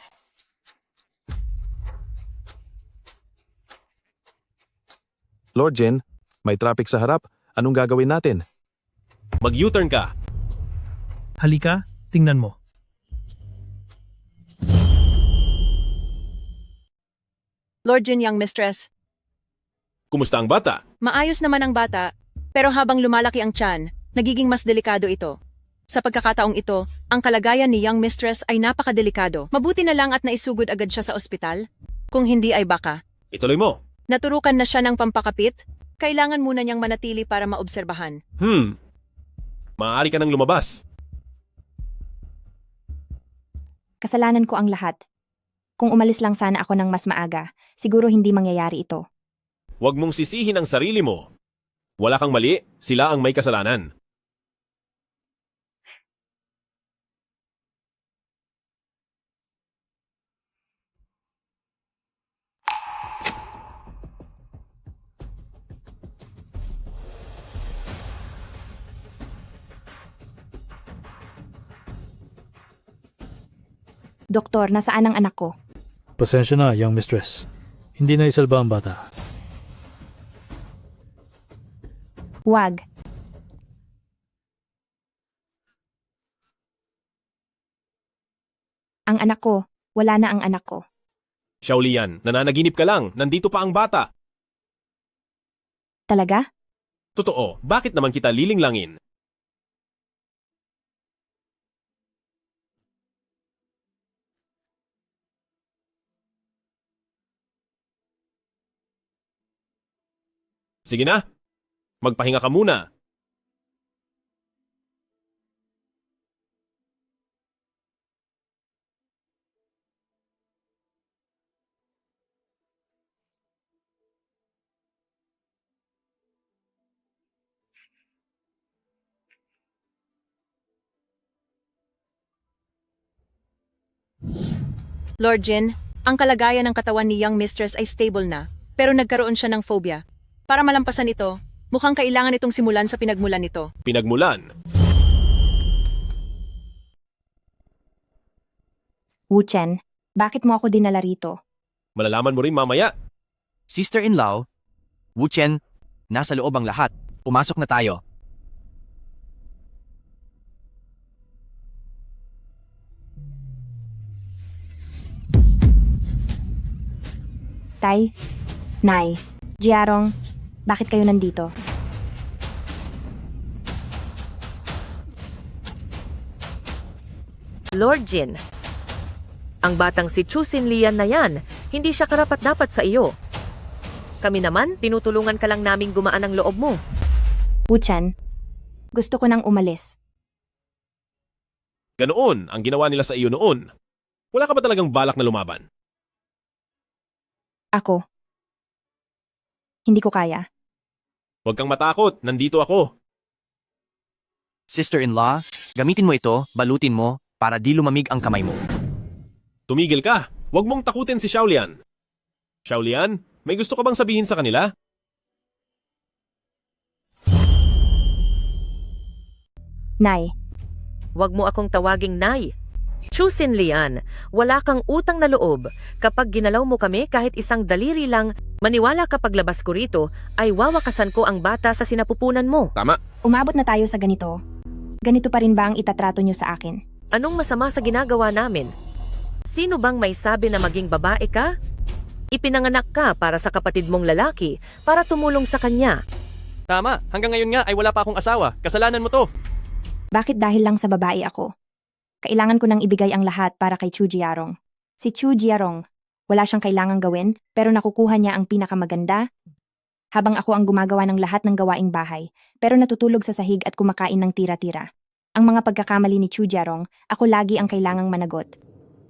Lord Jin, may traffic sa harap. Anong gagawin natin? Mag-U-turn ka. Halika, tingnan mo. Lord Jin, young mistress. Kumusta ang bata? Maayos naman ang bata, pero habang lumalaki ang tiyan, nagiging mas delikado ito. Sa pagkakataong ito, ang kalagayan ni young mistress ay napakadelikado. Mabuti na lang at naisugod agad siya sa ospital. Kung hindi ay baka. Ituloy mo. Naturukan na siya ng pampakapit, kailangan muna niyang manatili para maobserbahan. Maaari ka nang lumabas. Kasalanan ko ang lahat. Kung umalis lang sana ako ng mas maaga, siguro hindi mangyayari ito. Huwag mong sisihin ang sarili mo. Wala kang mali, sila ang may kasalanan. Doktor, nasaan ang anak ko? Pasensya na, young mistress. Hindi na isalba ang bata. Huwag. Ang anak ko, wala na ang anak ko. Xiaolian, nananaginip ka lang. Nandito pa ang bata. Talaga? Totoo, bakit naman kita lilinglangin? Sige na, magpahinga ka muna. Lord Jin, ang kalagayan ng katawan ni young mistress ay stable na, pero nagkaroon siya ng phobia. Para malampasan ito, mukhang kailangan itong simulan sa pinagmulan nito. Pinagmulan? Wu Chen, bakit mo ako dinala rito? Malalaman mo rin mamaya. Sister-in-law, Wu Chen, nasa loob ang lahat. Pumasok na tayo. Tay, Nay, Jiarong, bakit kayo nandito? Lord Jin, ang batang si Chu Xinlian na yan, hindi siya karapat-dapat sa iyo. Kami naman, tinutulungan ka lang naming gumaan ang loob mo. Wu Chen, gusto ko nang umalis. Ganoon ang ginawa nila sa iyo noon. Wala ka ba talagang balak na lumaban? Ako. Hindi ko kaya. Huwag kang matakot, nandito ako. Sister-in-law, gamitin mo ito, balutin mo, para di lumamig ang kamay mo. Tumigil ka, huwag mong takutin si Xiaolian. Xiaolian, may gusto ka bang sabihin sa kanila? Nay. Huwag mo akong tawaging Nay. Chu Xinlian, wala kang utang na loob. Kapag ginalaw mo kami kahit isang daliri lang, maniwala kapag labas ko rito, ay wawakasan ko ang bata sa sinapupunan mo. Tama. Umabot na tayo sa ganito. Ganito pa rin ba ang itatrato niyo sa akin? Anong masama sa ginagawa namin? Sino bang may sabi na maging babae ka? Ipinanganak ka para sa kapatid mong lalaki, para tumulong sa kanya. Tama, hanggang ngayon nga ay wala pa akong asawa. Kasalanan mo to. Bakit dahil lang sa babae ako? Kailangan ko nang ibigay ang lahat para kay Chu Jiarong. Si Chu Jiarong, wala siyang kailangang gawin, pero nakukuha niya ang pinakamaganda. Habang ako ang gumagawa ng lahat ng gawaing bahay, pero natutulog sa sahig at kumakain ng tira-tira. Ang mga pagkakamali ni Chu Jiarong, ako lagi ang kailangang managot.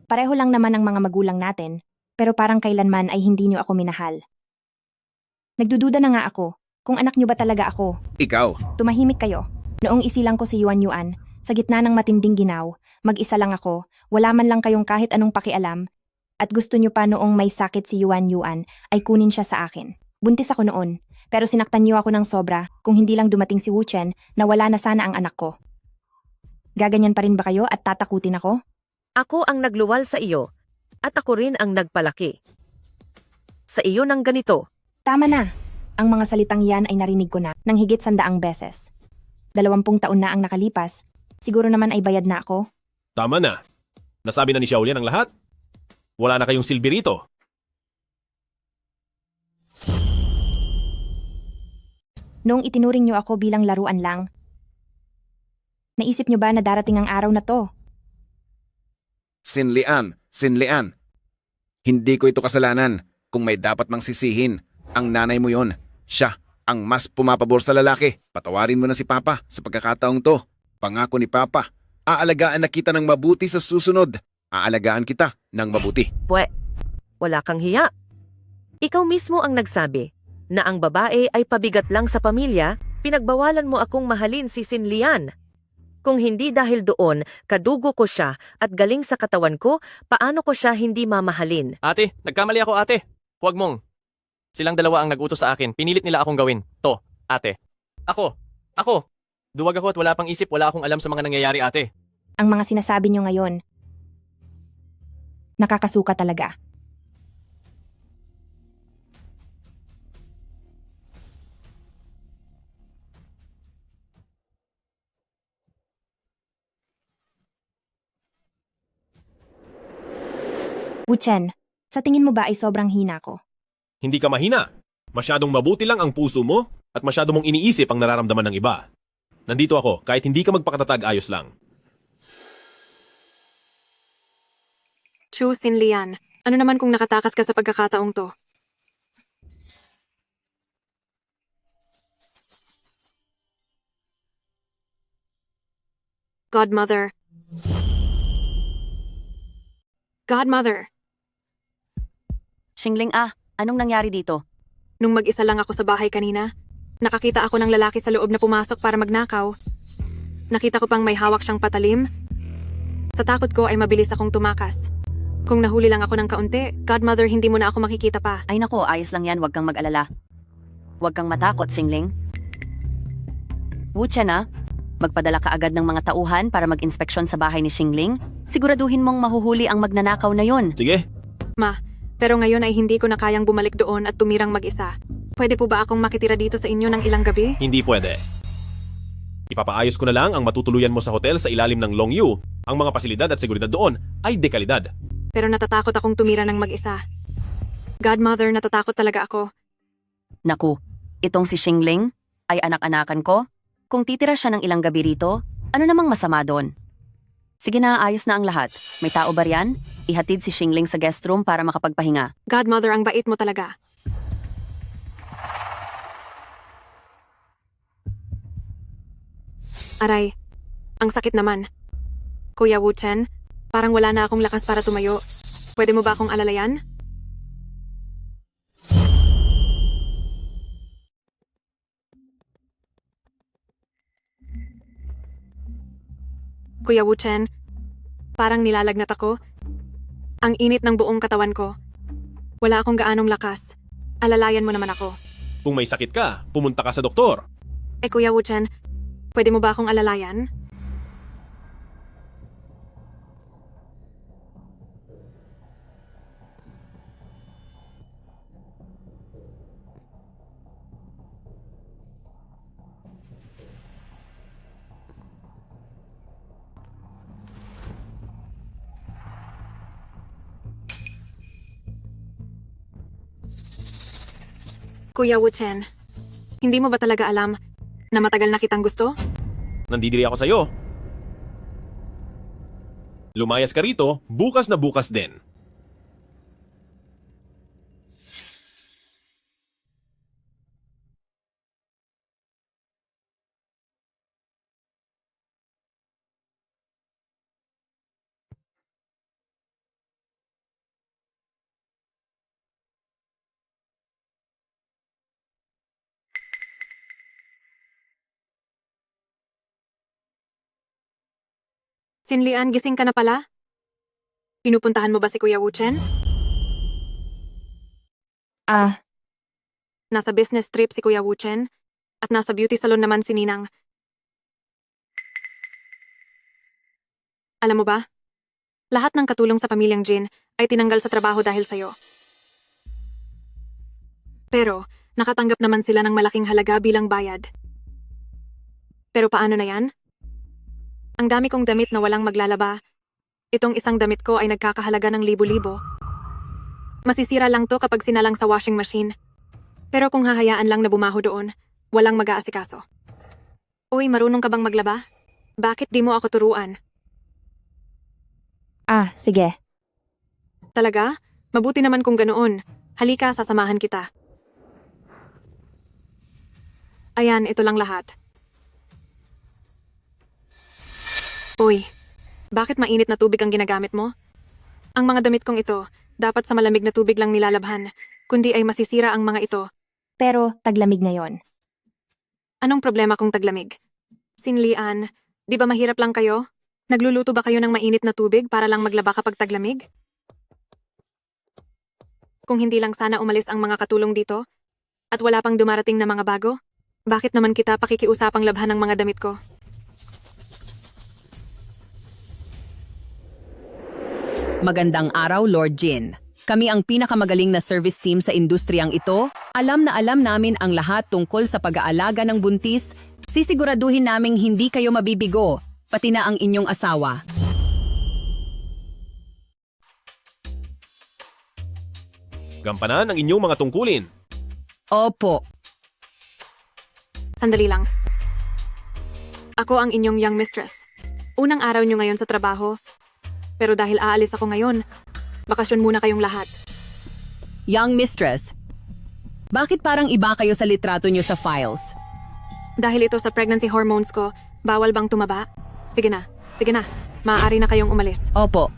Pareho lang naman ang mga magulang natin, pero parang kailanman ay hindi niyo ako minahal. Nagdududa na nga ako, kung anak niyo ba talaga ako. Ikaw. Tumahimik kayo. Noong isilang ko si Yuan Yuan, sa gitna ng matinding ginaw, mag-isa lang ako, wala man lang kayong kahit anong pakialam, at gusto niyo pa noong may sakit si Yuan Yuan ay kunin siya sa akin. Buntis ako noon, pero sinaktan niyo ako ng sobra kung hindi lang dumating si Wu Chen na wala na sana ang anak ko. Gaganyan pa rin ba kayo at tatakutin ako? Ako ang nagluwal sa iyo, at ako rin ang nagpalaki. Sa iyo ng ganito. Tama na. Ang mga salitang yan ay narinig ko na ng higit 100 beses. 20 taon na ang nakalipas, siguro naman ay bayad na ako. Tama na. Nasabi na ni Xiaolian ang lahat. Wala na kayong silbi rito. Noong itinuring niyo ako bilang laruan lang, naisip niyo ba na darating ang araw na to? Sinlian. Hindi ko ito kasalanan. Kung may dapat mang sisihin, ang nanay mo yon. Siya ang mas pumapabor sa lalaki. Patawarin mo na si Papa sa pagkakataong to. Pangako ni Papa, aalagaan na kita ng mabuti sa susunod. Aalagaan kita ng mabuti. Wala kang hiya. Ikaw mismo ang nagsabi na ang babae ay pabigat lang sa pamilya, pinagbawalan mo akong mahalin si Sinlian. Kung hindi dahil doon, kadugo ko siya at galing sa katawan ko, paano ko siya hindi mamahalin? Ate, nagkamali ako ate. Huwag mong. Silang dalawa ang nag-utos sa akin. Pinilit nila akong gawin. To, ate. Ako. Duwag ako at wala pang isip, wala akong alam sa mga nangyayari ate. Ang mga sinasabi niyo ngayon, nakakasuka talaga. Wuchen, sa tingin mo ba ay sobrang hina ko? Hindi ka mahina. Masyadong mabuti lang ang puso mo at masyado mong iniisip ang nararamdaman ng iba. Nandito ako kahit hindi ka magpakatatag, ayos lang. Chu Sinlian, ano naman kung nakatakas ka sa pagkakataong to? Godmother. Xingling anong nangyari dito? Nung mag-isa lang ako sa bahay kanina, nakakita ako ng lalaki sa loob na pumasok para magnakaw. Nakita ko pang may hawak siyang patalim. Sa takot ko ay mabilis akong tumakas. Kung nahuli lang ako ng kaunti, Godmother, hindi mo na ako makikita pa. Ay nako, ayos lang yan, huwag kang mag-alala. Huwag kang matakot, Xingling. Wuchen magpadala ka agad ng mga tauhan para mag-inspeksyon sa bahay ni Xingling. Siguraduhin mong mahuhuli ang magnanakaw na yon. Sige. Ma, pero ngayon ay hindi ko na kayang bumalik doon at tumirang mag-isa. Pwede po ba akong makitira dito sa inyo ng ilang gabi? Hindi pwede. Ipapaayos ko na lang ang matutuluyan mo sa hotel sa ilalim ng Long Yu. Ang mga pasilidad at seguridad doon ay dekalidad. Pero natatakot akong tumira ng mag-isa. Godmother, natatakot talaga ako. Naku, itong si Xingling ay anak-anakan ko. Kung titira siya ng ilang gabi rito, ano namang masama doon? Sige na, ayos na ang lahat. May tao ba riyan? Ihatid si Xingling sa guest room para makapagpahinga. Godmother, ang bait mo talaga. Aray, ang sakit naman. Kuya Wuchen, parang wala na akong lakas para tumayo. Pwede mo ba akong alalayan? Kuya Wuchen, parang nilalagnat ako. Ang init ng buong katawan ko. Wala akong gaanong lakas. Alalayan mo naman ako. Kung may sakit ka, pumunta ka sa doktor. Kuya Wuchen, pwede mo ba akong alalayan? Kuya Wuchen, hindi mo ba talaga alam na matagal na kitang gusto? Nandidiri ako sa'yo. Lumayas ka rito, bukas na bukas din. Sinlian, gising ka na pala? Pinupuntahan mo ba si Kuya Wuchen? Nasa business trip si Kuya Wuchen at nasa beauty salon naman si Ninang. Alam mo ba? Lahat ng katulong sa pamilyang Jin ay tinanggal sa trabaho dahil sa'yo. Pero, nakatanggap naman sila ng malaking halaga bilang bayad. Pero paano na yan? Ang dami kong damit na walang maglalaba. Itong isang damit ko ay nagkakahalaga ng libo-libo. Masisira lang to kapag sinalang sa washing machine. Pero kung hahayaan lang na bumaho doon, walang mag-aasikaso. Uy, marunong ka bang maglaba? Bakit di mo ako turuan? Ah, sige. Talaga? Mabuti naman kung ganoon. Halika, sasamahan kita. Ayan, ito lang lahat. Uy, bakit mainit na tubig ang ginagamit mo? Ang mga damit kong ito, dapat sa malamig na tubig lang nilalabhan, kundi ay masisira ang mga ito. Pero taglamig ngayon. Anong problema kung taglamig? Sinlian, di ba mahirap lang kayo? Nagluluto ba kayo ng mainit na tubig para lang maglaba kapag taglamig? Kung hindi lang sana umalis ang mga katulong dito, at wala pang dumarating na mga bago, bakit naman kita pakikiusapang labhan ng mga damit ko? Magandang araw, Lord Jin. Kami ang pinakamagaling na service team sa industriyang ito. Alam na alam namin ang lahat tungkol sa pag-aalaga ng buntis. Sisiguraduhin naming hindi kayo mabibigo, pati na ang inyong asawa. Gampanan ang inyong mga tungkulin. Opo. Sandali lang. Ako ang inyong young mistress. Unang araw nyo ngayon sa trabaho, pero dahil aalis ako ngayon, bakasyon muna kayong lahat. Young mistress, bakit parang iba kayo sa litrato nyo sa files? Dahil ito sa pregnancy hormones ko, bawal bang tumaba? Sige na. Maaari na kayong umalis. Opo.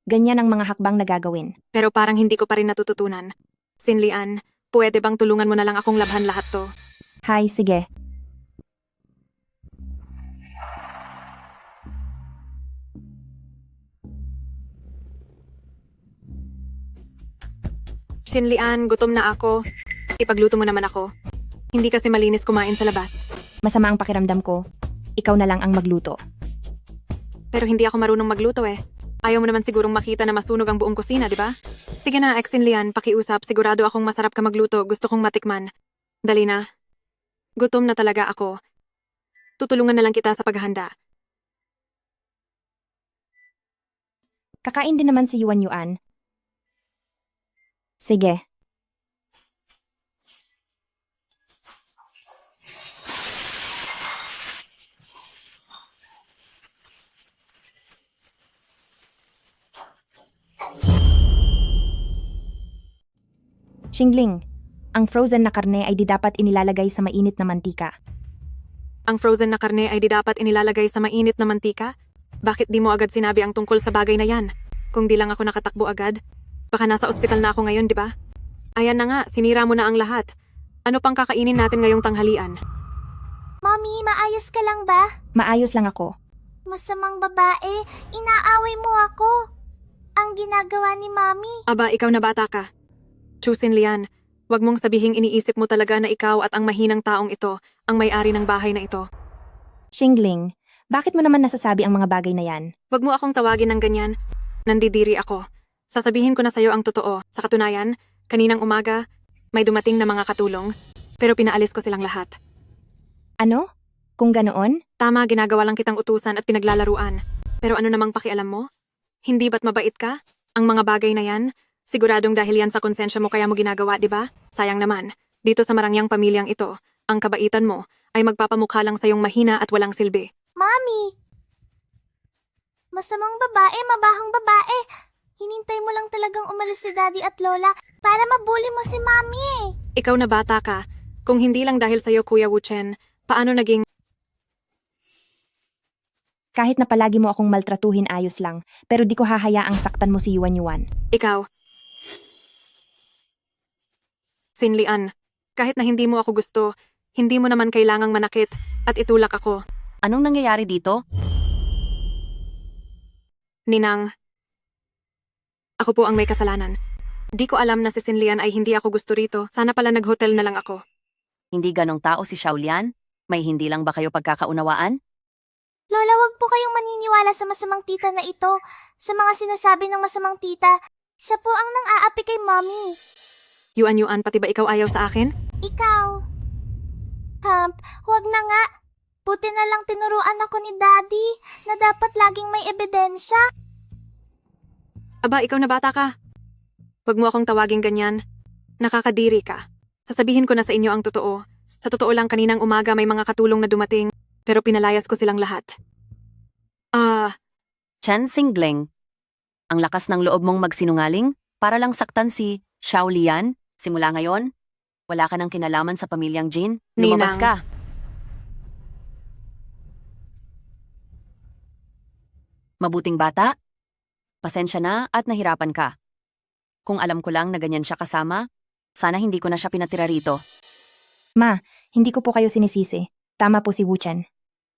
Ganyan ang mga hakbang na gagawin. Pero parang hindi ko pa rin natututunan. Sinlian, pwede bang tulungan mo na lang akong labhan lahat to? Hay, sige. Sinlian, gutom na ako. Ipagluto mo naman ako. Hindi kasi malinis kumain sa labas. Masama ang pakiramdam ko. Ikaw na lang ang magluto. Pero hindi ako marunong magluto eh. Ayaw mo naman sigurong makita na masunog ang buong kusina, di ba? Sige na, Sinlian, pakiusap. Sigurado akong masarap ka magluto. Gusto kong matikman. Dali na. Gutom na talaga ako. Tutulungan na lang kita sa paghahanda. Kakain din naman si Yuan Yuan. Sige. Xingling, ang frozen na karne ay di dapat inilalagay sa mainit na mantika. Ang frozen na karne ay di dapat inilalagay sa mainit na mantika? Bakit di mo agad sinabi ang tungkol sa bagay na yan? Kung di lang ako nakatakbo agad, baka nasa ospital na ako ngayon, di ba? Ayan na nga, sinira mo na ang lahat. Ano pang kakainin natin ngayong tanghalian? Mommy, maayos ka lang ba? Maayos lang ako. Masamang babae, inaaway mo ako. Ang ginagawa ni Mommy. Aba, ikaw na bata ka. Sinlian, wag mong sabihing iniisip mo talaga na ikaw at ang mahinang taong ito ang may-ari ng bahay na ito. Xingling, bakit mo naman nasasabi ang mga bagay na yan? Wag mo akong tawagin ng ganyan. Nandidiri ako. Sasabihin ko na sa'yo ang totoo. Sa katunayan, kaninang umaga, may dumating na mga katulong, pero pinaalis ko silang lahat. Ano? Kung ganoon? Tama, ginagawa lang kitang utusan at pinaglalaruan. Pero ano namang pakialam mo? Hindi ba't mabait ka? Ang mga bagay na yan, siguradong dahil yan sa konsensya mo kaya mo ginagawa, di ba? Sayang naman, dito sa marangyang pamilyang ito, ang kabaitan mo ay magpapamukha lang sa iyong mahina at walang silbi. Mommy! Masamang babae, mabahang babae. Hinintay mo lang talagang umalis si Daddy at Lola para mabuli mo si Mommy eh. Ikaw na bata ka. Kung hindi lang dahil sa'yo, Kuya Wuchen, paano naging... Kahit na palagi mo akong maltratuhin ayos lang, pero di ko hahayaang saktan mo si Yuan Yuan. Ikaw. Sinlian, kahit na hindi mo ako gusto, hindi mo naman kailangang manakit at itulak ako. Anong nangyayari dito? Ninang, ako po ang may kasalanan. Di ko alam na si Sinlian ay hindi ako gusto rito. Sana pala nag-hotel na lang ako. Hindi ganong tao si Xiaolian? May hindi lang ba kayo pagkakaunawaan? Lola, wag po kayong maniniwala sa masamang tita na ito. Sa mga sinasabi ng masamang tita, siya po ang nang-aapi kay Mommy. Yuan, pati ba ikaw ayaw sa akin? Ikaw. Hump, wag na nga. Buti na lang tinuruan ako ni Daddy na dapat laging may ebidensya. Aba, ikaw na bata ka. Huwag mo akong tawaging ganyan. Nakakadiri ka. Sasabihin ko na sa inyo ang totoo. Sa totoo lang kaninang umaga may mga katulong na dumating, pero pinalayas ko silang lahat. Chen Xingling, ang lakas ng loob mong magsinungaling para lang saktan si Xiaolian. Simula ngayon, wala ka ng kinalaman sa pamilyang Jin. Lumabas Ninang. ka. Mabuting bata, pasensya na at nahirapan ka. Kung alam ko lang na ganyan siya kasama, sana hindi ko na siya pinatira rito. Ma, hindi ko po kayo sinisisi. Tama po si Wuchen.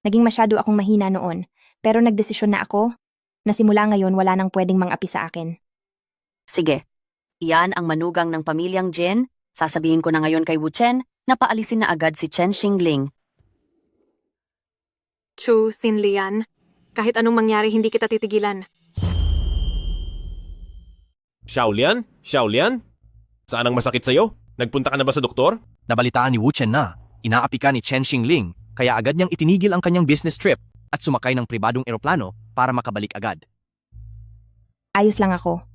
Naging masyado akong mahina noon, pero nagdesisyon na ako na simula ngayon wala nang pwedeng mang-api sa akin. Sige, iyan ang manugang ng pamilyang Jin. Sasabihin ko na ngayon kay Wuchen na paalisin na agad si Chen Xingling. Chu Sinlian, kahit anong mangyari hindi kita titigilan. Xiaolian? Saan ang masakit sa'yo? Nagpunta ka na ba sa doktor? Nabalitaan ni Wu Chen na inaapi ka ni Chen Xingling, kaya agad niyang itinigil ang kanyang business trip at sumakay ng pribadong eroplano para makabalik agad. Ayos lang ako.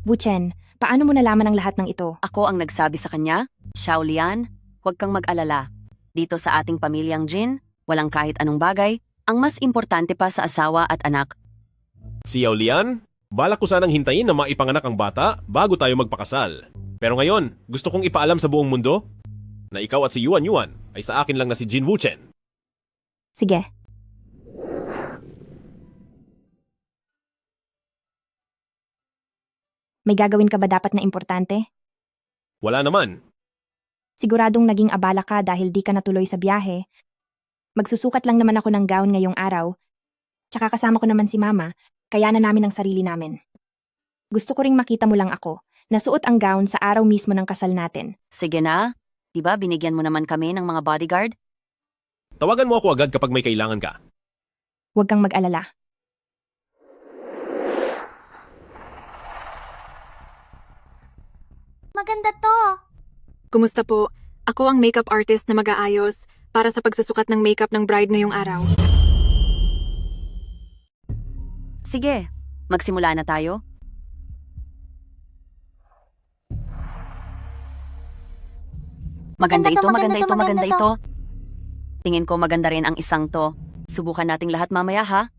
Wuchen, paano mo nalaman ang lahat ng ito? Ako ang nagsabi sa kanya, Xiaolian, huwag kang mag-alala. Dito sa ating pamilyang Jin, walang kahit anong bagay, ang mas importante pa sa asawa at anak. Si Xiaolian? Balak ko sanang hintayin na maipanganak ang bata bago tayo magpakasal. Pero ngayon, gusto kong ipaalam sa buong mundo na ikaw at si Yuan ay sa akin lang na si Jin Wuchen. Sige. May gagawin ka ba dapat na importante? Wala naman. Siguradong naging abala ka dahil di ka natuloy sa biyahe. Magsusukat lang naman ako ng gown ngayong araw. Tsaka kasama ko naman si Mama, kaya na namin ang sarili namin. Gusto ko ring makita mo lang ako. Nasuot ang gown sa araw mismo ng kasal natin. Sige na, diba binigyan mo naman kami ng mga bodyguard? Tawagan mo ako agad kapag may kailangan ka. Huwag kang mag-alala. Maganda to. Kumusta po? Ako ang makeup artist na mag-aayos para sa pagsusukat ng makeup ng bride ngayong araw. Sige, magsimula na tayo. Maganda ito. Tingin ko maganda rin ang isang to. Subukan nating lahat mamaya ha?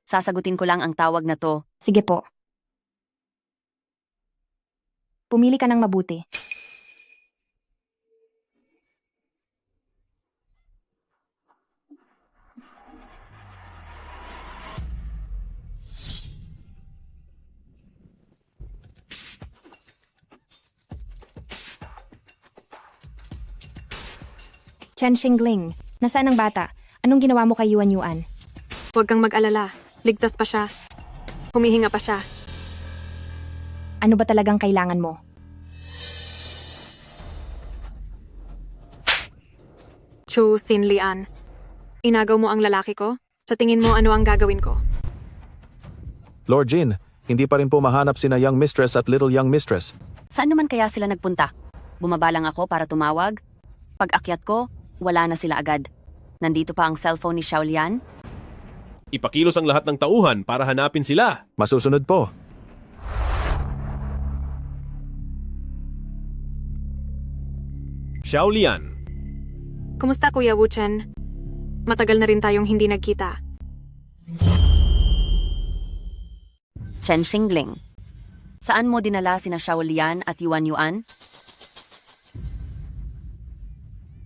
Sasagutin ko lang ang tawag na to. Sige po. Pumili ka ng mabuti. Chen Xingling, nasaan ang bata? Anong ginawa mo kay Yuan? Huwag kang mag-alala. Ligtas pa siya. Humihinga pa siya. Ano ba talagang kailangan mo? Chu Sinlian, inagaw mo ang lalaki ko? Sa tingin mo ano ang gagawin ko? Lord Jin, hindi pa rin po mahanap sina Young Mistress at Little Young Mistress. Saan naman kaya sila nagpunta? Bumaba lang ako para tumawag. Pag-akyat ko, wala na sila agad. Nandito pa ang cellphone ni Xiaolian. Ipakilos ang lahat ng tauhan para hanapin sila. Masusunod po. Xiaolian. Kumusta Kuya Wuchen? Matagal na rin tayong hindi nagkita. Chen Xingling. Saan mo dinala sina Xiaolian at Yuan?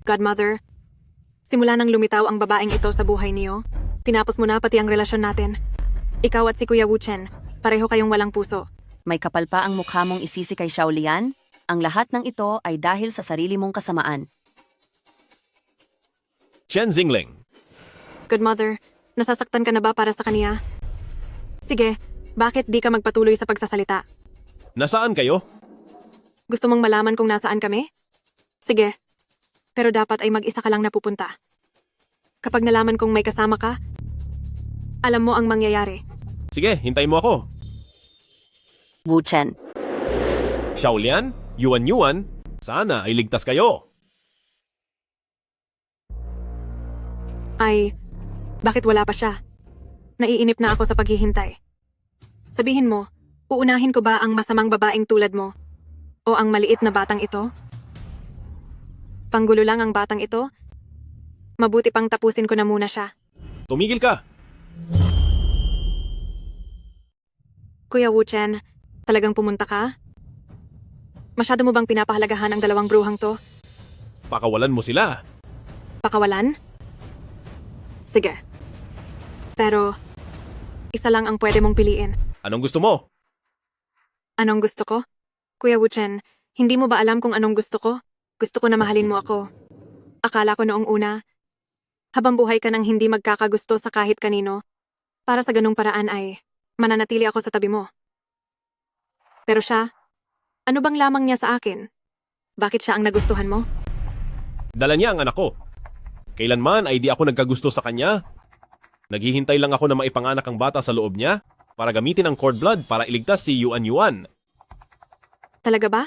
Godmother, simula nang lumitaw ang babaeng ito sa buhay niyo, tinapos mo na pati ang relasyon natin. Ikaw at si Kuya Wuchen, pareho kayong walang puso. May kapal pa ang mukha mong isisi kay Xiaolian? Ang lahat ng ito ay dahil sa sarili mong kasamaan. Chen Zingling. Good mother, nasasaktan ka na ba para sa kaniya? Sige, bakit di ka magpatuloy sa pagsasalita? Nasaan kayo? Gusto mong malaman kung nasaan kami? Sige, pero dapat ay mag-isa ka lang napupunta. Kapag nalaman kong may kasama ka, alam mo ang mangyayari. Sige, hintayin mo ako. Wu Chen. Xiaolian, Yuan Yuan, sana ay ligtas kayo. Ay, bakit wala pa siya? Naiinip na ako sa paghihintay. Sabihin mo, uunahin ko ba ang masamang babaeng tulad mo? O ang maliit na batang ito? Panggulo lang ang batang ito? Mabuti pang tapusin ko na muna siya. Tumigil ka. Kuya Wu Chen, talagang pumunta ka? Masyado mo bang pinapahalagahan ang dalawang bruhang to? Pakawalan mo sila. Pakawalan? Sige. Pero, isa lang ang pwede mong piliin. Anong gusto mo? Anong gusto ko? Kuya Wu Chen, hindi mo ba alam kung anong gusto ko? Gusto ko na mahalin mo ako. Akala ko noong una, habang buhay ka nang hindi magkakagusto sa kahit kanino, para sa ganung paraan ay mananatili ako sa tabi mo. Pero siya, ano bang lamang niya sa akin? Bakit siya ang nagustuhan mo? Dala niya ang anak ko. Kailanman ay di ako nagkagusto sa kanya. Naghihintay lang ako na maipanganak ang bata sa loob niya para gamitin ang cord blood para iligtas si Yuan Yuan. Talaga ba?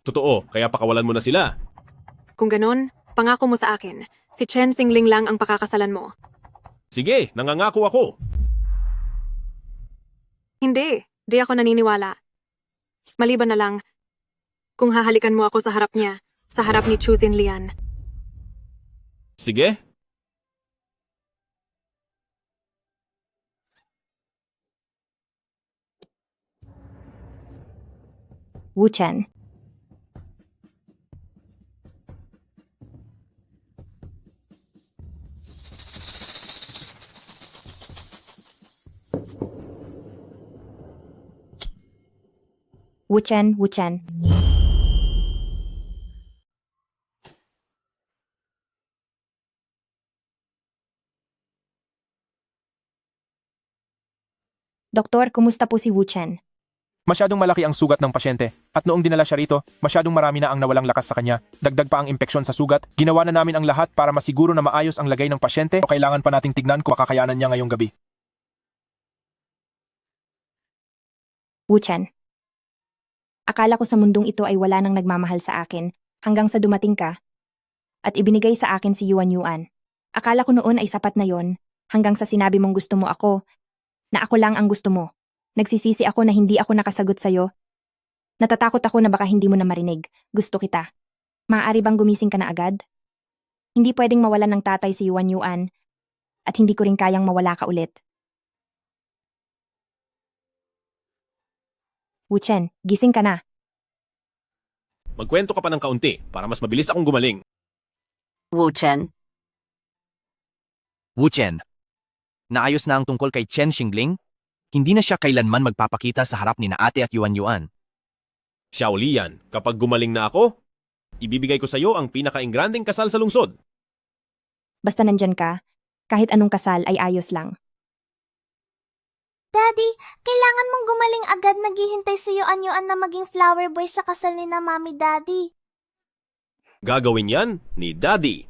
Totoo, kaya pakawalan mo na sila. Kung ganon, pangako mo sa akin, si Chen Xingling lang ang pakakasalan mo. Sige, nangangako ako. Hindi, di ako naniniwala. Maliban na lang, kung hahalikan mo ako sa harap niya, sa harap ni Chu Xinlian. Sige. Wu Chen. Wu Chen, Wu Chen. Doktor, kumusta po si Wu Chen? Masyadong malaki ang sugat ng pasyente at noong dinala siya rito, masyadong marami na ang nawalang lakas sa kanya. Dagdag pa ang impeksyon sa sugat. Ginawa na namin ang lahat para masiguro na maayos ang lagay ng pasyente o kailangan pa nating tignan kung makakayanan niya ngayong gabi. Wu Chen. Akala ko sa mundong ito ay wala nang nagmamahal sa akin hanggang sa dumating ka at ibinigay sa akin si Yuan Yuan. Akala ko noon ay sapat na yon hanggang sa sinabi mong gusto mo ako, na ako lang ang gusto mo. Nagsisisi ako na hindi ako nakasagot sa'yo. Natatakot ako na baka hindi mo na marinig. Gusto kita. Maaari bang gumising ka na agad? Hindi pwedeng mawalan ng tatay si Yuan Yuan at hindi ko rin kayang mawala ka ulit. Wu Chen, gising ka na. Magkwento ka pa ng kaunti para mas mabilis akong gumaling. Wu Chen. Wu Chen. Naayos na ang tungkol kay Chen Xingling? Hindi na siya kailanman magpapakita sa harap ni na ate at Yuan Yuan. Xiaolian, kapag gumaling na ako, ibibigay ko sa iyo ang pinakaingranding kasal sa lungsod. Basta nandyan ka, kahit anong kasal ay ayos lang. Daddy, kailangan mong gumaling agad. Naghihintay si Yuan Yuan na maging flower boy sa kasal ni na Mami Daddy. Gagawin yan ni Daddy.